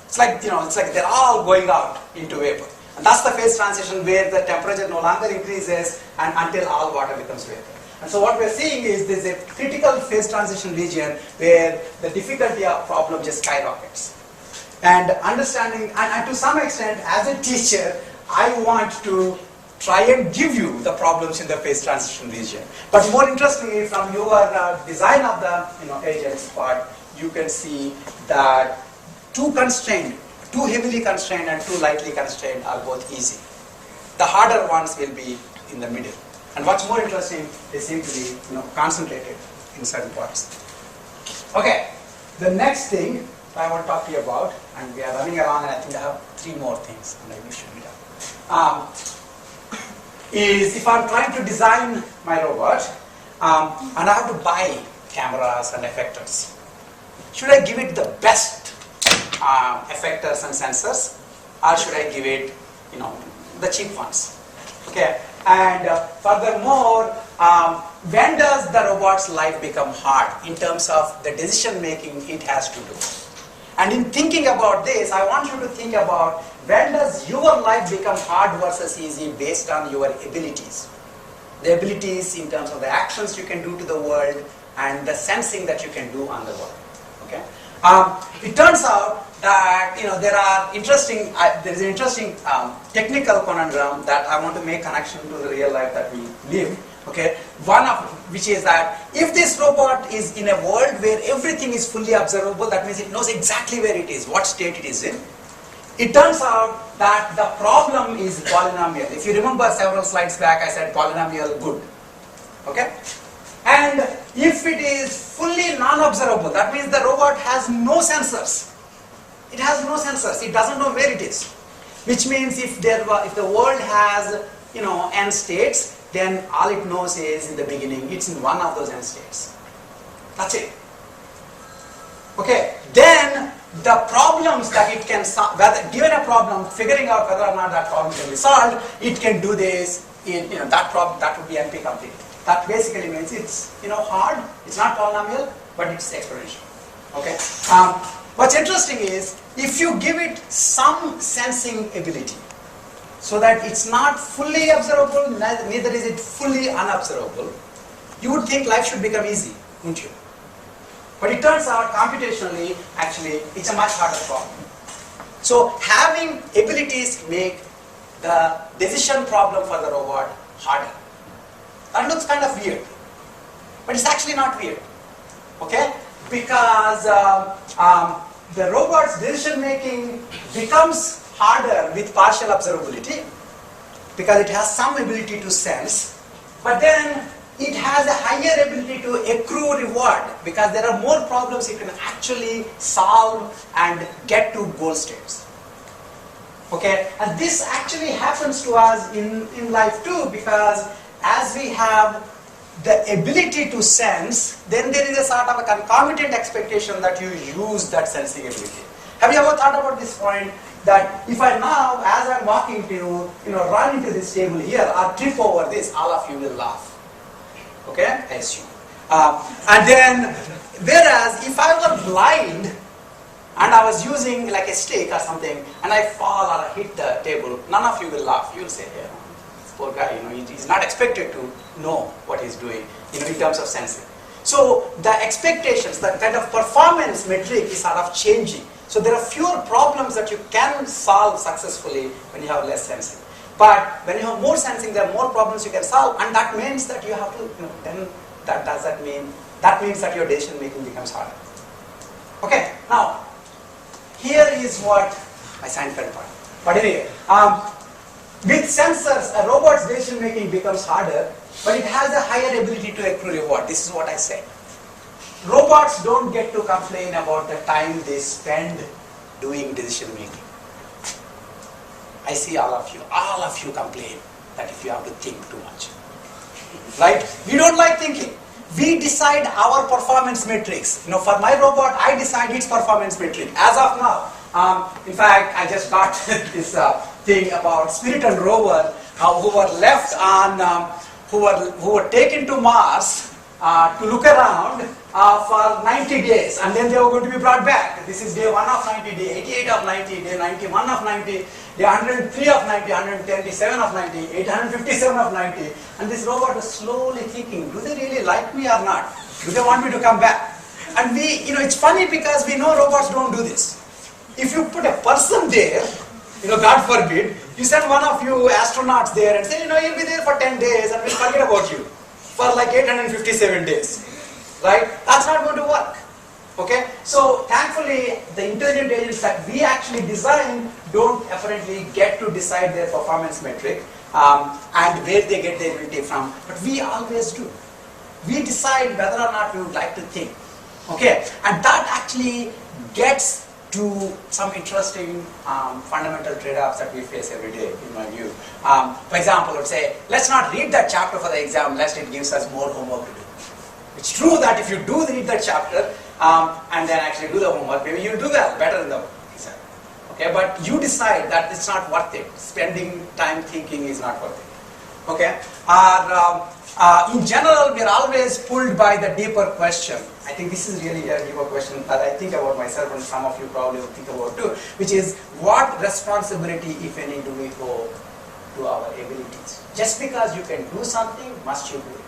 It's like they're all going out into vapor. And that's the phase transition where the temperature no longer increases and until all water becomes vapor. And so what we're seeing is there's a critical phase transition region where the difficulty of problem just skyrockets. And understanding, and to some extent, as a teacher, I want to try and give you the problems in the phase transition region. But more interestingly, from your design of the agents part, you can see that too heavily constrained and too lightly constrained are both easy. The harder ones will be in the middle. And what's more interesting, they seem to be concentrated in certain parts. Okay, the next thing I want to talk to you about, and we are running around and I think I have 3 more things and I will show you that. Is if I'm trying to design my robot and I have to buy cameras and effectors, should I give it the best effectors and sensors, or should I give it the cheap ones? Okay, and furthermore, when does the robot's life become hard in terms of the decision making it has to do? And in thinking about this, I want you to think about when does your life become hard versus easy based on your abilities. The abilities in terms of the actions you can do to the world and the sensing that you can do on the world. Okay? It turns out that there is an interesting technical conundrum that I want to make connection to the real life that we live. Okay, one of which is that if this robot is in a world where everything is fully observable, that means it knows exactly where it is, what state it is in. It turns out that the problem is polynomial. If you remember several slides back, I said polynomial good. Okay, and if it is fully non-observable, that means the robot has no sensors. It has no sensors. It doesn't know where it is. Which means if the world has n states, then all it knows is in the beginning it's in one of those n states. That's it. Okay. Then the problems that it can solve, given a problem, figuring out whether or not that problem can be solved, it can do this in that problem. That would be NP complete. That basically means it's hard. It's not polynomial, but it's exponential. Okay. What's interesting is if you give it some sensing ability, so that it's not fully observable, neither is it fully unobservable, you would think life should become easy, wouldn't you? But it turns out computationally, actually, it's a much harder problem. So having abilities make the decision problem for the robot harder. That looks kind of weird, but it's actually not weird, okay? Because the robot's decision making becomes harder with partial observability because it has some ability to sense, but then it has a higher ability to accrue reward because there are more problems it can actually solve and get to goal states. Okay, and this actually happens to us in life too, because as we have the ability to sense, then there is a sort of a concomitant expectation that you use that sensing ability. Have you ever thought about this point? That if I now, as I'm walking to, run into this table here or trip over this, all of you will laugh. Okay? I assume. And then, whereas if I were blind and I was using like a stick or something and I fall or I hit the table, none of you will laugh. You will say, yeah, this poor guy, he's not expected to know what he's doing, in terms of sensing. So the expectations, the kind of performance metric is sort of changing. So there are fewer problems that you can solve successfully when you have less sensing. But when you have more sensing, there are more problems you can solve, and that means that you have to, then that means that your decision making becomes harder. Okay, now, here is what my scientific point. But anyway, with sensors, a robot's decision making becomes harder, but it has a higher ability to accrue reward. This is what I said. Robots don't get to complain about the time they spend doing decision making. I see all of you complain. that if you have to think too much. Right? We don't like thinking. We decide our performance metrics. For my robot, I decide its performance metric. As of now, in fact, I just got this thing about Spiriton rover who were left on, who were taken to Mars to look around for 90 days, and then they were going to be brought back. This is day 1 of 90, day 88 of 90, day 91 of 90, day 103 of 90, 127 of 90, 857 of 90, and this robot was slowly thinking, do they really like me or not? Do they want me to come back? And we, it's funny because we know robots don't do this. If you put a person there, God forbid, you send one of you astronauts there and say, you'll be there for 10 days and we'll forget about you for like 857 days. Right? That's not going to work. Okay? So thankfully, the intelligent agents that we actually design don't apparently get to decide their performance metric and where they get their ability from. But we always do. We decide whether or not we would like to think. Okay? And that actually gets to some interesting fundamental trade-offs that we face every day, in my view. For example, let's not read that chapter for the exam lest it gives us more homework to do. It's true that if you do read that chapter and then actually do the homework, maybe you'll do well, better in the exam. Okay, but you decide that it's not worth it. Spending time thinking is not worth it. Okay, in general, we are always pulled by the deeper question. I think this is really a deeper question that I think about myself, and some of you probably will think about too, which is what responsibility, if any, do we owe to our abilities? Just because you can do something, must you do it?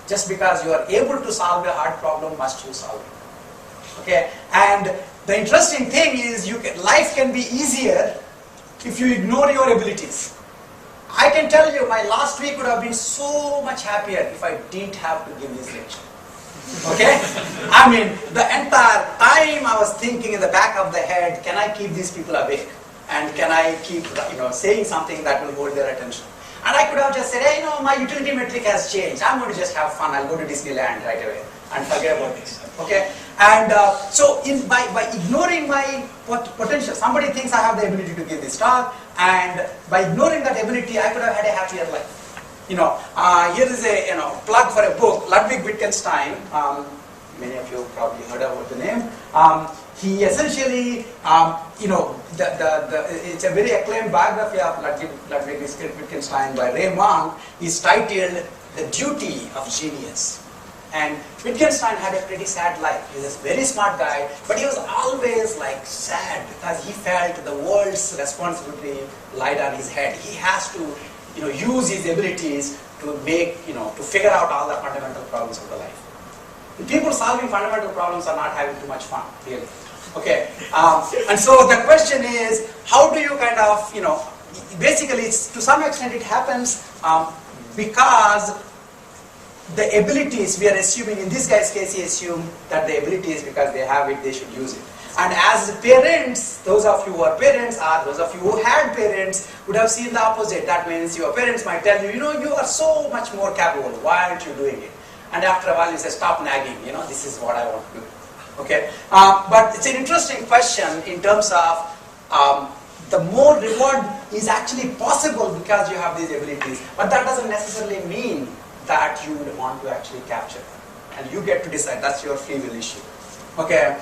Just because you are able to solve a hard problem, must you solve it? Okay? And the interesting thing is, life can be easier if you ignore your abilities. I can tell you, my last week would have been so much happier if I didn't have to give this lecture. Okay? I mean, the entire time I was thinking in the back of the head, can I keep these people awake? And can I keep, saying something that will hold their attention? And I could have just said, hey, my utility metric has changed. I'm going to just have fun. I'll go to Disneyland right away and forget about this. Okay? And so by ignoring my potential, somebody thinks I have the ability to give this talk, and by ignoring that ability, I could have had a happier life. Here is a plug for a book, Ludwig Wittgenstein. Many of you probably heard about the name. He essentially, it's a very acclaimed biography of Ludwig Wittgenstein by Ray Monk. Is titled "The Duty of Genius." And Wittgenstein had a pretty sad life. He was a very smart guy, but he was always sad because he felt the world's responsibility lied on his head. He has to, use his abilities to make, to figure out all the fundamental problems of the life. And people solving fundamental problems are not having too much fun, really. Okay, and so the question is, how do you kind of, basically, to some extent it happens because the abilities, we are assuming, in this guy's case, he assumed that the abilities, because they have it, they should use it. And as parents, those of you who are parents, or those of you who had parents, would have seen the opposite. That means your parents might tell you, you are so much more capable, why aren't you doing it? And after a while you say, stop nagging, this is what I want to do. Okay? But it's an interesting question in terms of the more reward is actually possible because you have these abilities. But that doesn't necessarily mean that you would want to actually capture them. And you get to decide. That's your free will issue. Okay?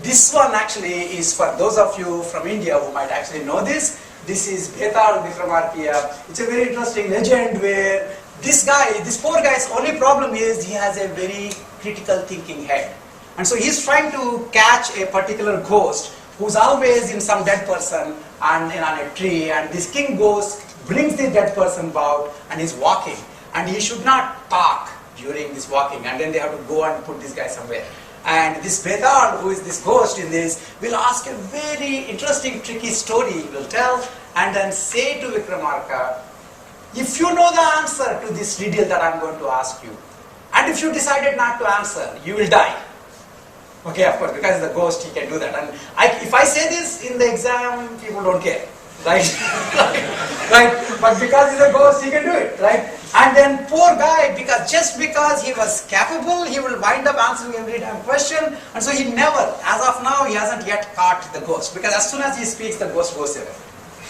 This one actually is for those of you from India who might actually know this. This is Bhetal Vikramarka. It's a very interesting legend where this poor guy's only problem is he has a very critical thinking head. And so he's trying to catch a particular ghost who's always in some dead person and on a tree, and this king ghost brings the dead person about and he's walking. And he should not talk during this walking, and then they have to go and put this guy somewhere. And this Bhetal, who is this ghost in this, will ask a very interesting, tricky story, he will tell, and then say to Vikramarka, if you know the answer to this riddle that I'm going to ask you, and if you decided not to answer, you will die. Okay, of course, because the ghost, he can do that. And if I say this in the exam, people don't care, right? Right? But because he's a ghost, he can do it, right? And then poor guy, just because he was capable, he will wind up answering every damn question. And so he never, as of now, he hasn't yet caught the ghost. Because as soon as he speaks, the ghost goes away.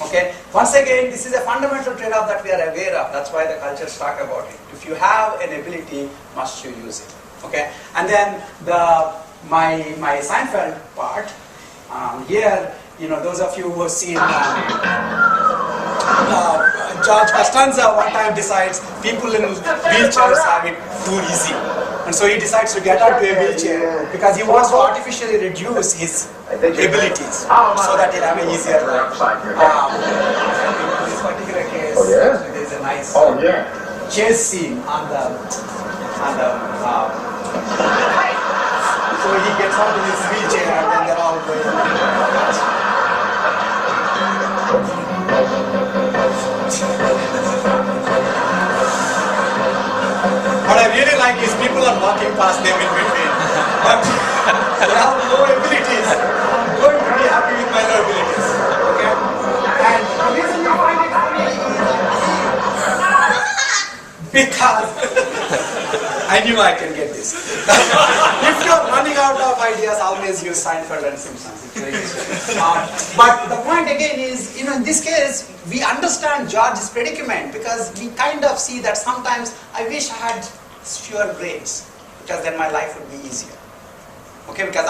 Okay. Once again, this is a fundamental trade-off that we are aware of. That's why the cultures talk about it. If you have an ability, must you use it? Okay. And then my Seinfeld part here. Those of you who have seen George Costanza one time decides people in wheelchairs have it too easy. And so he decides to get onto a wheelchair because he wants to artificially reduce his abilities so that he'll have an easier life. In this particular case, there's a nice chase scene on the so he gets onto his wheelchair and then they're all going. What I really like is people are walking past them in between. But they have low abilities. I'm going to be happy with my low abilities. Okay? And the reason you find it funny is because I knew I can get this. If you're running out of ideas, always use Seinfeld and Simpsons. It's very easy. But the point again is, in this case, we understand George's predicament because we kind of see that sometimes I wish I had fewer brains because then my life would be easier. Okay, because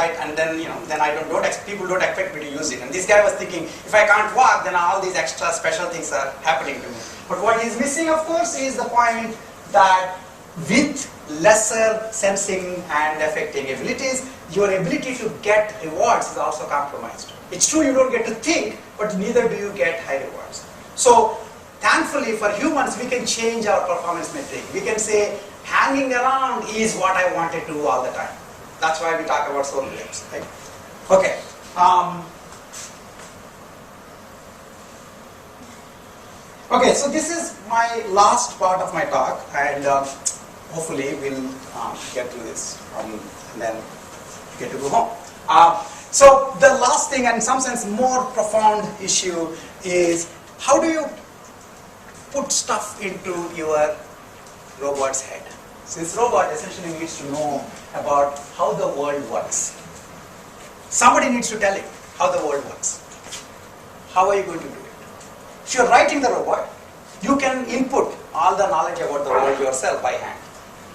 people don't expect me to use it. And this guy was thinking, if I can't walk, then all these extra special things are happening to me. But what he's missing, of course, is the point that with lesser sensing and affecting abilities, your ability to get rewards is also compromised. It's true you don't get to think, but neither do you get high rewards. So, thankfully for humans, we can change our performance metric. We can say, hanging around is what I want to do all the time. That's why we talk about solar games, right? Okay. Okay, so this is my last part of my talk, and hopefully we'll get through this and then get to go home. So the last thing, and in some sense more profound issue, is how do you put stuff into your robot's head? Since robot essentially needs to know about how the world works. Somebody needs to tell him how the world works. How are you going to do it? If you're writing the robot, you can input all the knowledge about the world yourself by hand.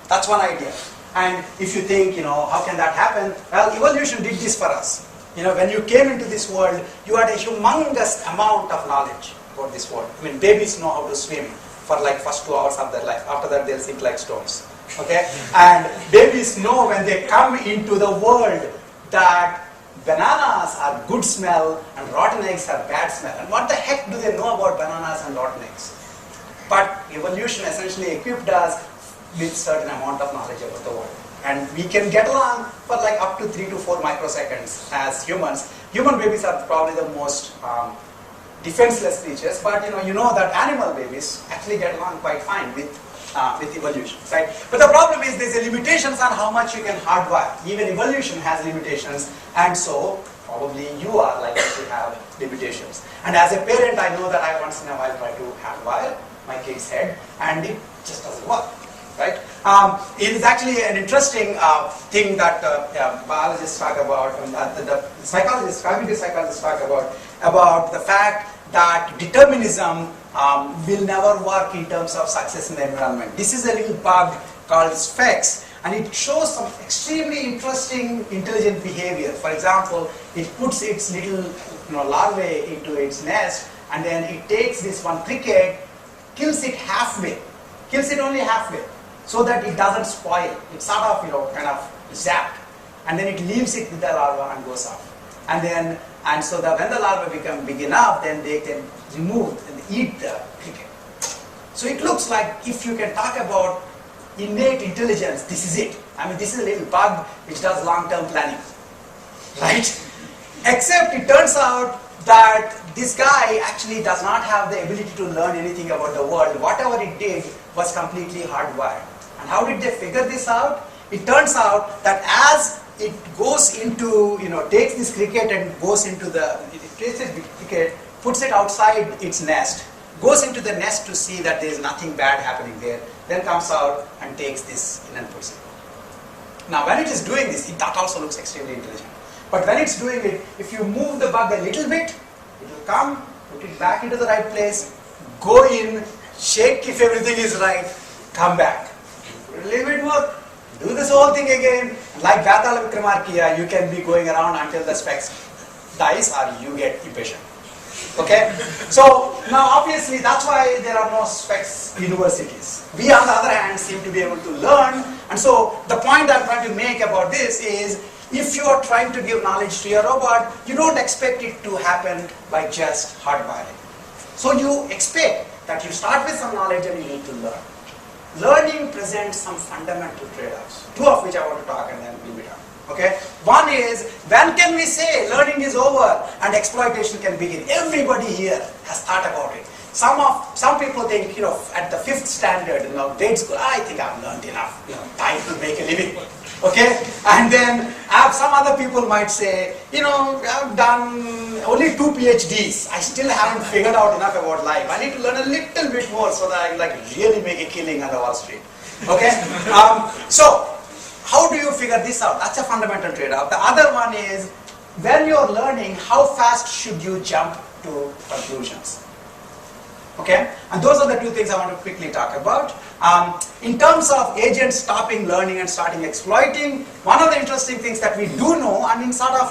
That's one idea. And if you think, how can that happen? Well, evolution did this for us. When you came into this world, you had a humongous amount of knowledge about this world. I mean, babies know how to swim for like first 2 hours of their life. After that, they'll sink like stones. Okay? And babies know when they come into the world that bananas are good smell and rotten eggs are bad smell. And what the heck do they know about bananas and rotten eggs? But evolution essentially equipped us with certain amount of knowledge about the world. And we can get along for like up to 3 to 4 microseconds as humans. Human babies are probably the most defenseless creatures, but you know that animal babies actually get along quite fine with evolution, right? But the problem is there's limitations on how much you can hardwire. Even evolution has limitations, and so probably you are likely to have limitations. And as a parent, I know that I once in a while try to hardwire my kid's head, and it just doesn't work, right? It is actually an interesting thing that biologists talk about, and the psychologists, cognitive psychologists talk about the fact that determinism will never work in terms of success in the environment. This is a little bug called Sphex, and it shows some extremely interesting intelligent behavior. For example, it puts its little larvae into its nest, and then it takes this one cricket, kills it halfway, kills it only halfway, so that it doesn't spoil. It's sort of kind of zapped, and then it leaves it with the larva and goes off. And so that when the larvae become big enough, then they can remove and eat the cricket. So it looks like if you can talk about innate intelligence, this is it. I mean, this is a little bug which does long-term planning, right? Except it turns out that this guy actually does not have the ability to learn anything about the world. Whatever it did was completely hardwired. And how did they figure this out? It turns out that as it goes into, takes this cricket and goes into it takes this cricket, puts it outside its nest, goes into the nest to see that there is nothing bad happening there, then comes out and takes this in and puts it. Now when it is doing this, that also looks extremely intelligent. But when it's doing it, if you move the bug a little bit, it will come, put it back into the right place, go in, check if everything is right, come back. Leave it work, do this whole thing again. Like Gatala Vikramarkiya, you can be going around until the specs dies or you get impatient. Okay? So, now obviously that's why there are no specs universities. We on the other hand seem to be able to learn, and so the point I'm trying to make about this is, if you are trying to give knowledge to your robot, you don't expect it to happen by just hardwiring. So you expect that you start with some knowledge and you need to learn. Learning presents some fundamental trade-offs, two of which I want to talk and then leave it up. Okay? One is, when can we say learning is over and exploitation can begin? Everybody here has thought about it. Some people think, at the 5th standard, grade school, I think I've learned enough, time to make a living. Okay? And then some other people might say, I've done only 2 PhDs. I still haven't figured out enough about life. I need to learn a little bit more so that I can really make a killing on the Wall Street. Okay? So, how do you figure this out? That's a fundamental trade-off. The other one is, when you're learning, how fast should you jump to conclusions? Okay? And those are the two things I want to quickly talk about. In terms of agents stopping learning and starting exploiting, one of the interesting things that we do know,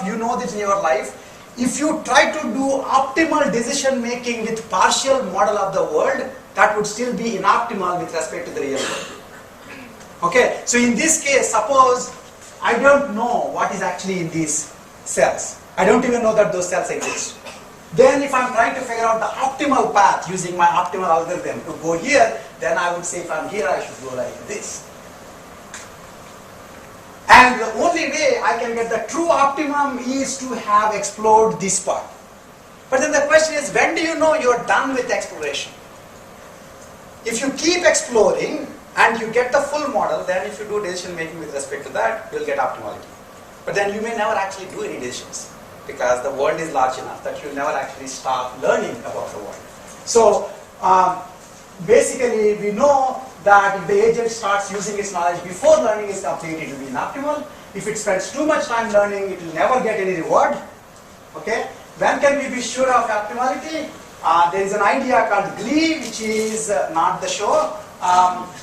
you know this in your life, if you try to do optimal decision making with partial model of the world, that would still be inoptimal with respect to the real world. Okay, so in this case, suppose I don't know what is actually in these cells. I don't even know that those cells exist. Then if I'm trying to figure out the optimal path using my optimal algorithm to go here, then I would say if I'm here, I should go like this. And the only way I can get the true optimum is to have explored this part. But then the question is, when do you know you're done with exploration? If you keep exploring and you get the full model, then if you do decision making with respect to that, you'll get optimality. But then you may never actually do any decisions, because the world is large enough that you'll never actually start learning about the world. So basically we know that if the agent starts using its knowledge before learning is complete, it will be inoptimal. If it spends too much time learning, it will never get any reward. Okay? When can we be sure of optimality? There is an idea called GLEE, which is not the show,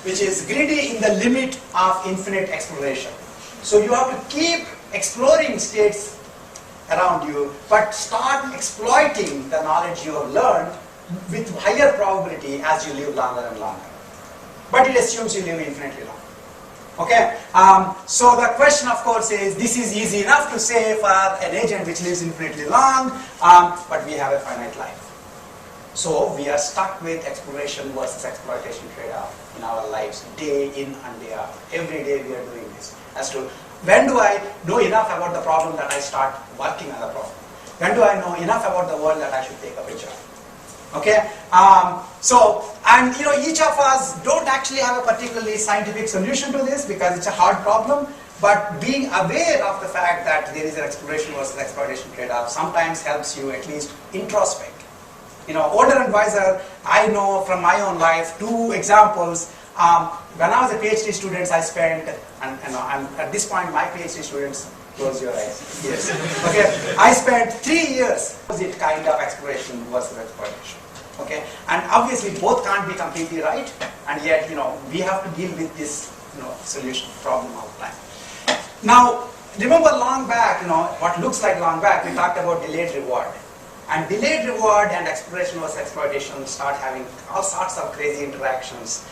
which is greedy in the limit of infinite exploration. So you have to keep exploring states around you, but start exploiting the knowledge you have learned with higher probability as you live longer and longer. But it assumes you live infinitely long. Okay? So the question, of course, is, this is easy enough to say for an agent which lives infinitely long, but we have a finite life. So we are stuck with exploration versus exploitation trade-off in our lives, day in and day out. Every day we are doing this. As to, when do I know enough about the problem that I start working on the problem? When do I know enough about the world that I should take up a job? Okay? Each of us don't actually have a particularly scientific solution to this because it's a hard problem, but being aware of the fact that there is an exploration versus exploitation trade-off sometimes helps you at least introspect. Older advisor, I know from my own life, 2 examples. When I was a PhD student, I spent, and at this point, my PhD students, close your eyes. Yes. Okay. I spent 3 years opposite kind of exploration versus exploitation. Okay. And obviously, both can't be completely right, and yet, we have to deal with this, solution problem all the time. Now, remember long back, what looks like long back, we talked about delayed reward. And delayed reward and exploration versus exploitation start having all sorts of crazy interactions.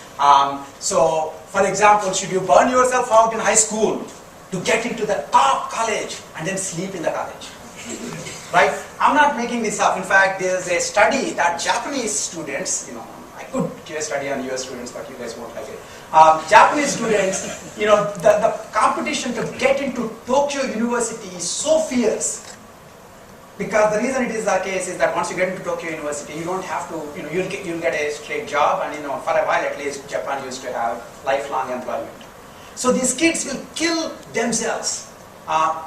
So, for example, should you burn yourself out in high school to get into the top college and then sleep in the college? Right? I'm not making this up. In fact, there's a study that Japanese students, I could give a study on US students, but you guys won't like it. Japanese students, the competition to get into Tokyo University is so fierce. Because the reason it is the case is that once you get into Tokyo University, you don't have to, you'll get a straight job, and for a while at least, Japan used to have lifelong employment. So these kids will kill themselves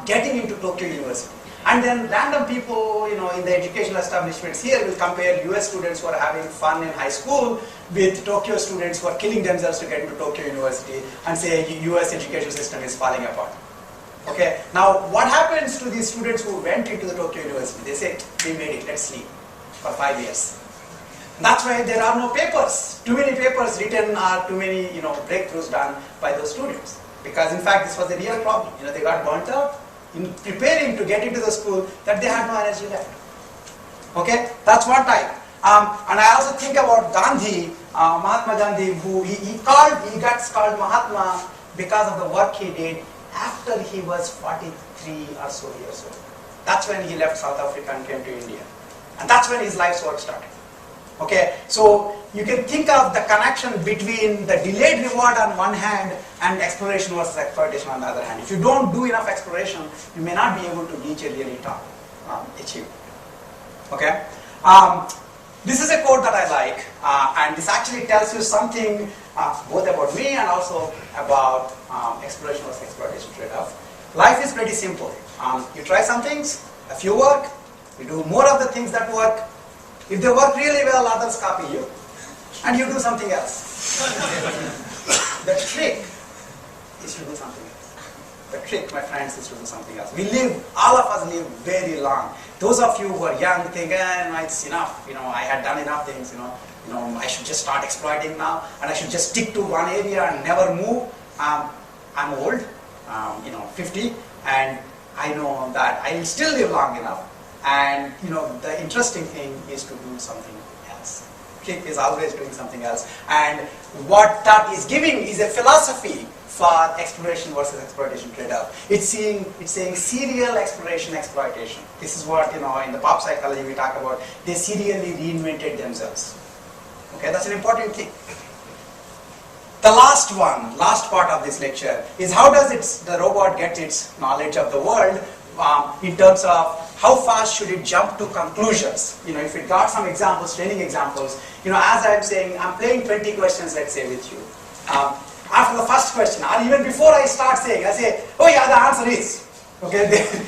getting into Tokyo University. And then random people, in the educational establishments here will compare US students who are having fun in high school with Tokyo students who are killing themselves to get into Tokyo University and say US education system is falling apart. Okay, now what happens to these students who went into the Tokyo University? They say, we made it, let's sleep. for 5 years. That's why there are no papers, too many papers written or too many breakthroughs done by those students. Because in fact this was a real problem. They got burnt out in preparing to get into the school that they had no energy left. Okay, that's one type. And I also think about Gandhi, Mahatma Gandhi, who he gets called Mahatma because of the work he did after he was 43 or so years old. That's when he left South Africa and came to India. And that's when his life's work started. Okay, so you can think of the connection between the delayed reward on one hand and exploration versus exploitation on the other hand. If you don't do enough exploration, you may not be able to reach a really top achievement. Okay, this is a quote that I like, and this actually tells you something both about me and also about exploration versus exploitation trade-off. Life is pretty simple. You try some things, a few work, you do more of the things that work. If they work really well, others copy you, and you do something else. The trick is to do something else. The trick, my friends, is to do something else. All of us live very long. Those of you who are young think, it's enough. I had done enough things. I should just start exploiting now, and I should just stick to one area and never move. I'm old, 50, and I know that I will still live long enough. And the interesting thing is to do something else. Trick is always doing something else. And what that is giving is a philosophy for exploration versus exploitation trade-off. It's saying serial exploration, exploitation. This is what in the pop psychology we talk about. They serially reinvented themselves. Okay, that's an important thing. The last part of this lecture is how does the robot get its knowledge of the world in terms of how fast should it jump to conclusions? If it got some examples, training examples, as I'm saying, I'm playing 20 questions, let's say, with you. After the first question, or even before I start saying, I say, oh yeah, the answer is. Okay, then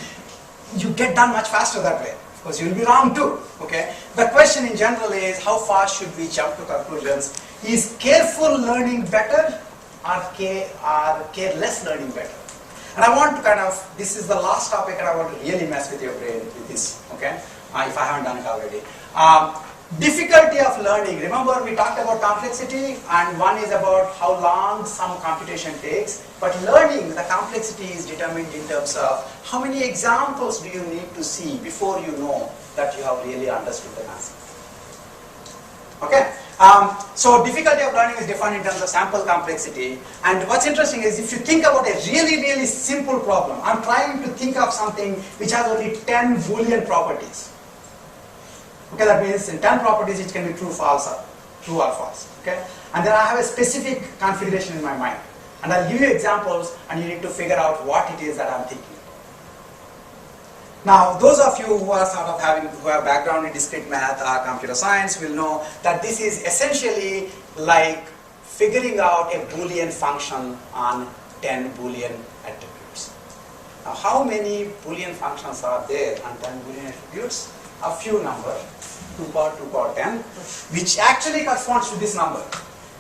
you get done much faster that way. Of course, you'll be wrong too. Okay, the question in general is, how fast should we jump to conclusions? Is careful learning better, or careless learning better? And I want to this is the last topic, and I want to really mess with your brain with this, okay? If I haven't done it already. Difficulty of learning. Remember, we talked about complexity, and one is about how long some computation takes. But learning, the complexity is determined in terms of how many examples do you need to see before you know that you have really understood the concept. Okay? So difficulty of learning is defined in terms of sample complexity. And what's interesting is if you think about a really, really simple problem, I'm trying to think of something which has only 10 Boolean properties. Okay, that means in 10 properties it can be true or false. Okay? And then I have a specific configuration in my mind. And I'll give you examples, and you need to figure out what it is that I'm thinking. Now, those of you who are who have background in discrete math or computer science will know that this is essentially like figuring out a Boolean function on 10 Boolean attributes. Now, how many Boolean functions are there on 10 Boolean attributes? A few numbers, 2 power 10, which actually corresponds to this number,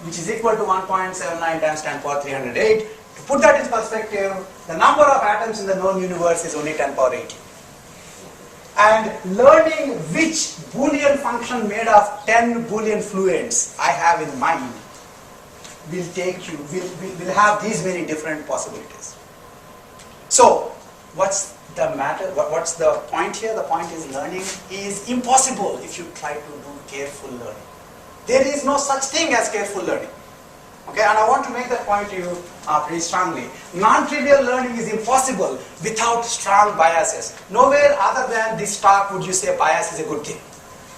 which is equal to 1.79 times 10 power 308. To put that in perspective, the number of atoms in the known universe is only 10 power 80. And learning which Boolean function made of 10 Boolean fluents I have in mind will have these many different possibilities. So, what's the matter? What's the point here? The point is learning is impossible if you try to do careful learning. There is no such thing as careful learning. Okay, and I want to make that point to you pretty strongly. Non-trivial learning is impossible without strong biases. Nowhere other than this talk would you say bias is a good thing.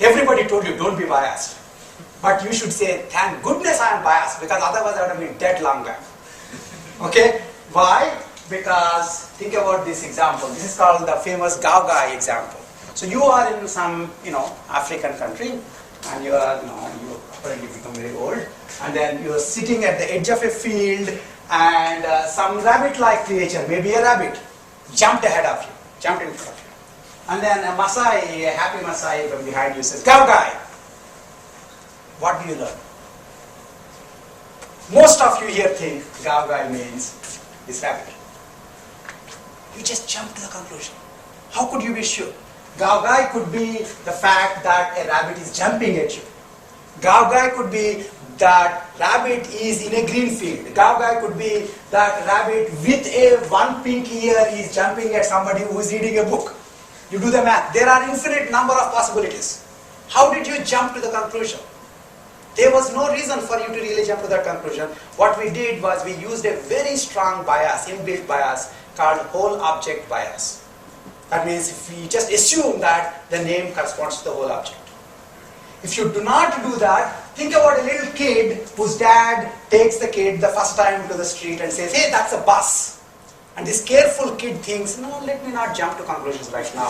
Everybody told you don't be biased. But you should say, thank goodness I am biased, because otherwise I would have been dead long back. Okay, why? Because think about this example. This is called the famous Gaogai example. So you are in some, African country, and you are, you apparently become very old, and then you are sitting at the edge of a field, and some rabbit-like creature, maybe a rabbit, jumped ahead of you, jumped in front of you. And then a happy Maasai from behind you says, Gaogai. What do you learn? Most of you here think Gaogai means this rabbit. You just jump to the conclusion. How could you be sure? Gaogai could be the fact that a rabbit is jumping at you. Gaogai could be that rabbit is in a green field. Gaogai could be that rabbit with a one pink ear is jumping at somebody who is reading a book. You do the math. There are infinite number of possibilities. How did you jump to the conclusion? There was no reason for you to really jump to that conclusion. What we did was we used a very strong bias, inbuilt bias, called whole object bias. That means if we just assume that the name corresponds to the whole object. If you do not do that, think about a little kid whose dad takes the kid the first time to the street and says, hey, that's a bus. And this careful kid thinks, no, let me not jump to conclusions right now.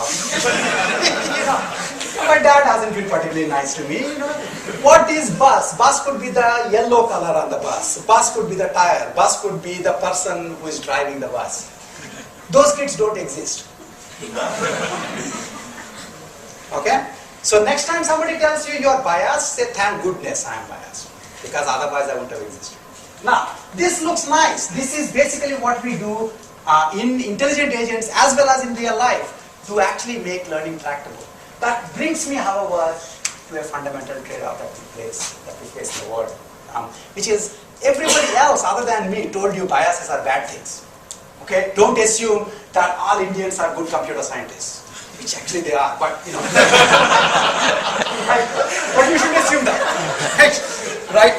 My dad hasn't been particularly nice to me. What is bus? Bus could be the yellow color on the bus. Bus could be the tire. Bus could be the person who is driving the bus. Those kids don't exist. Okay? So next time somebody tells you you are biased, say thank goodness I am biased. Because otherwise I wouldn't have existed. Now, this looks nice. This is basically what we do in intelligent agents as well as in real life to actually make learning tractable. That brings me, however, to a fundamental trade-off that we face in the world, which is everybody else other than me told you biases are bad things. Okay? Don't assume that all Indians are good computer scientists, which actually they are, but right? But you shouldn't assume that, right?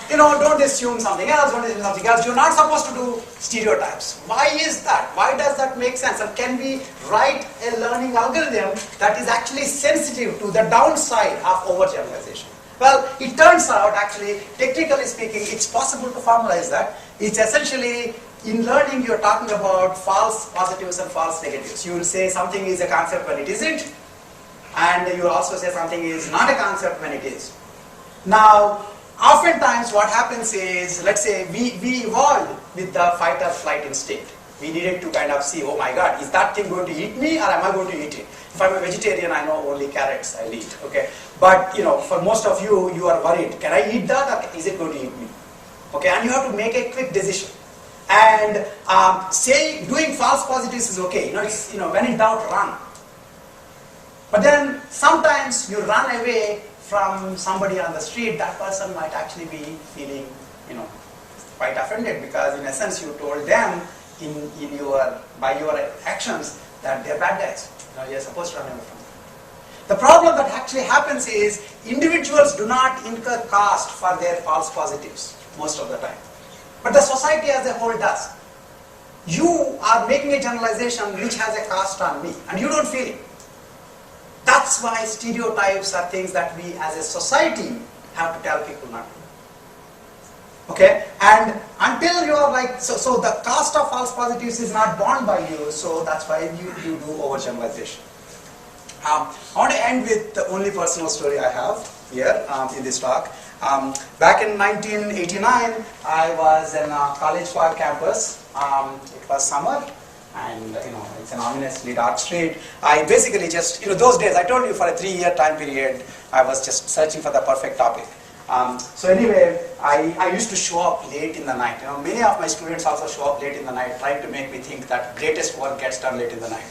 Don't assume something else, don't assume something else. You're not supposed to do stereotypes. Why is that? Why does that make sense? And can we write a learning algorithm that is actually sensitive to the downside of overgeneralization? Well, it turns out actually, technically speaking, it's possible to formalize that. It's essentially, in learning, you're talking about false positives and false negatives. You will say something is a concept when it isn't, and you will also say something is not a concept when it is. Now, oftentimes what happens is, let's say we evolved with the fight or flight instinct. We needed to kind of see, oh my God, is that thing going to eat me or am I going to eat it? If I'm a vegetarian, I know only carrots I'll eat, okay? But, for most of you, you are worried, can I eat that or is it going to eat me? Okay, and you have to make a quick decision. And doing false positives is okay. When in doubt, run. But then sometimes you run away from somebody on the street, that person might actually be feeling, quite offended because in essence you told them by your actions that they're bad guys. You're supposed to run away from them. The problem that actually happens is individuals do not incur cost for their false positives most of the time. But the society as a whole does. You are making a generalization which has a cost on me and you don't feel it. That's why stereotypes are things that we as a society have to tell people not to do. Okay? And until you are so the cost of false positives is not borne by you, so that's why you do overgeneralization. I want to end with the only personal story I have here in this talk. Back in 1989, I was in a College Park campus. It was summer. And it's an ominously dark street. I basically just, those days, I told you for a 3-year time period, I was just searching for the perfect topic. So anyway, I used to show up late in the night. Many of my students also show up late in the night, trying to make me think that greatest work gets done late in the night.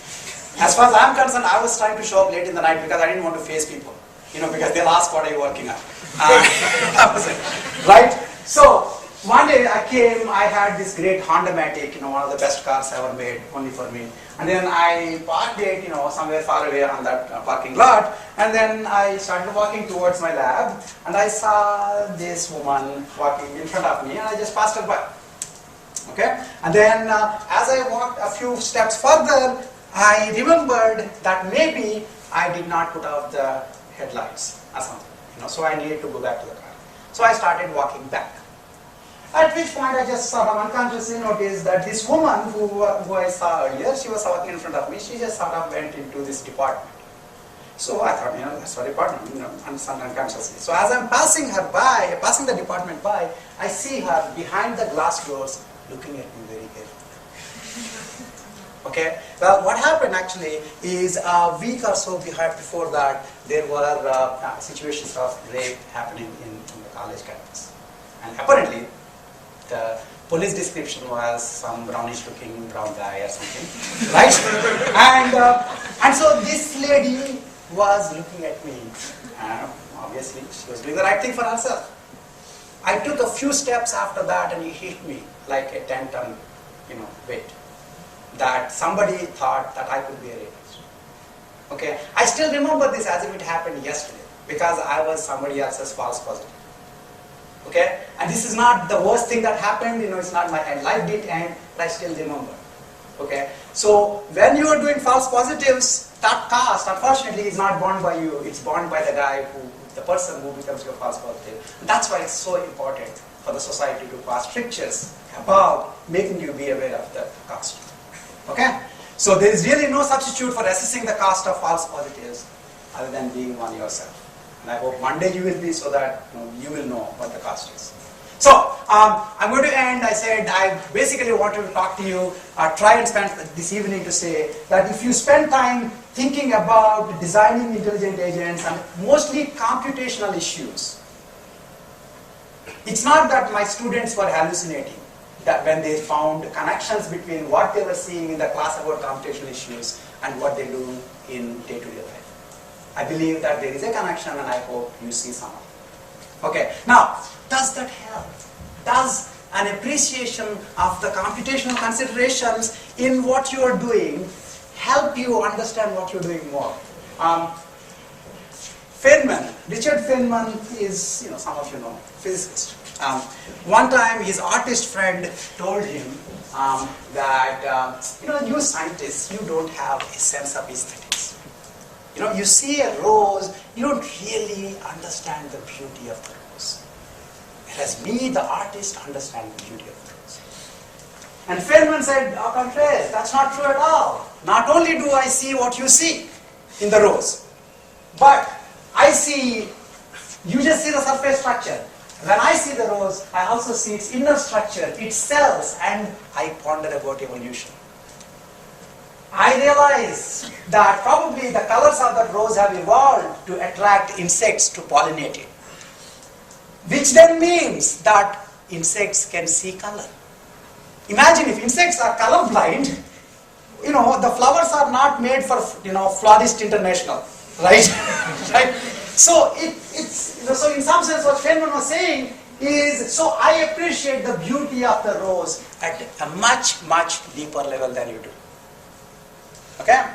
As far as I'm concerned, I was trying to show up late in the night because I didn't want to face people. Because they'll ask, what are you working on? That was it. Right? So, one day I came, I had this great Honda-matic, one of the best cars ever made, only for me. And then I parked it, somewhere far away on that parking lot. And then I started walking towards my lab. And I saw this woman walking in front of me, and I just passed her by. Okay? And then as I walked a few steps further, I remembered that maybe I did not put out the headlights or something. So I needed to go back to the car. So I started walking back. At which point I just sort of unconsciously noticed that this woman who I saw earlier, she was walking in front of me, she just sort of went into this department. So I thought, that's our department, unconsciously. So as I'm passing the department by, I see her behind the glass doors looking at me very carefully. Okay? Well, what happened actually is a week or so before that, there were situations of rape happening in the college campus. And apparently, the police description was some brownish-looking brown guy or something, right? And so this lady was looking at me. Obviously, she was doing the right thing for herself. I took a few steps after that, and he hit me like a 10-ton, weight. That somebody thought that I could be a rapist. Okay, I still remember this as if it happened yesterday because I was somebody else's false positive. Okay, and this is not the worst thing that happened. It's not my end. Life did end, but I still remember. Okay, so when you are doing false positives, that caste, unfortunately, is not born by you. It's born by the person who becomes your false positive. And that's why it's so important for the society to pass strictures about making you be aware of the caste. Okay, so there is really no substitute for assessing the caste of false positives other than being one yourself. And I hope one day you will be, so that you will know what the caste is. So, I'm going to end. I said I basically wanted to talk to you, try and spend this evening to say that if you spend time thinking about designing intelligent agents and mostly computational issues, it's not that my students were hallucinating, that when they found connections between what they were seeing in the class about computational issues and what they do in day-to-day life. I believe that there is a connection, and I hope you see some of it. Okay, now, does that help? Does an appreciation of the computational considerations in what you are doing help you understand what you're doing more? Richard Feynman is, some of you know, physicist. One time his artist friend told him that, you scientists, you don't have a sense of aesthetics. You see a rose, you don't really understand the beauty of the rose. Whereas me, the artist, understand the beauty of the rose. And Feynman said, au contraire, that's not true at all. Not only do I see what you see in the rose, but I see, you just see the surface structure. When I see the rose, I also see its inner structure, its cells, and I ponder about evolution. I realize that probably the colors of that rose have evolved to attract insects to pollinate it. Which then means that insects can see color. Imagine if insects are colorblind, the flowers are not made for, Florist International, right? Right? So so in some sense what Feynman was saying is, so I appreciate the beauty of the rose at a much, much deeper level than you do. Okay?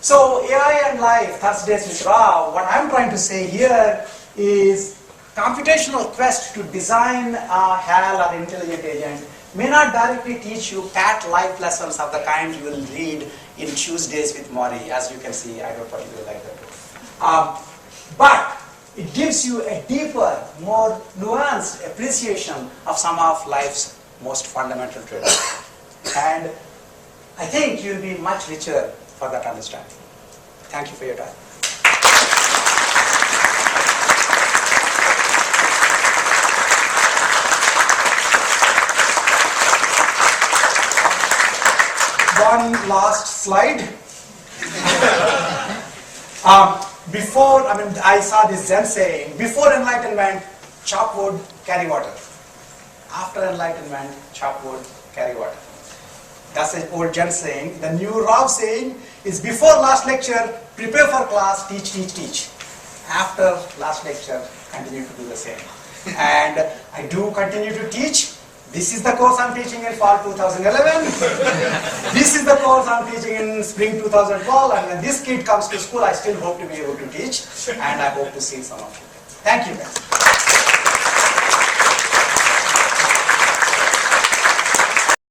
So AI and life, Thursdays with Rao, what I'm trying to say here is computational quest to design a HAL or intelligent agent may not directly teach you pat life lessons of the kind you will read in Tuesdays with Maury. As you can see, I don't particularly like that. But it gives you a deeper, more nuanced appreciation of some of life's most fundamental truths. And I think you'll be much richer for that understanding. Thank you for your time. One last slide. I saw this Zen saying, before enlightenment, chop wood, carry water. After enlightenment, chop wood, carry water. That's an old Zen saying. The new Rao saying is, before last lecture, prepare for class, teach, teach, teach. After last lecture, continue to do the same. And I do continue to teach. This is the course I'm teaching in fall 2011. This is the course I'm teaching in spring 2012. And when this kid comes to school, I still hope to be able to teach. And I hope to see some of you. Thank you, guys.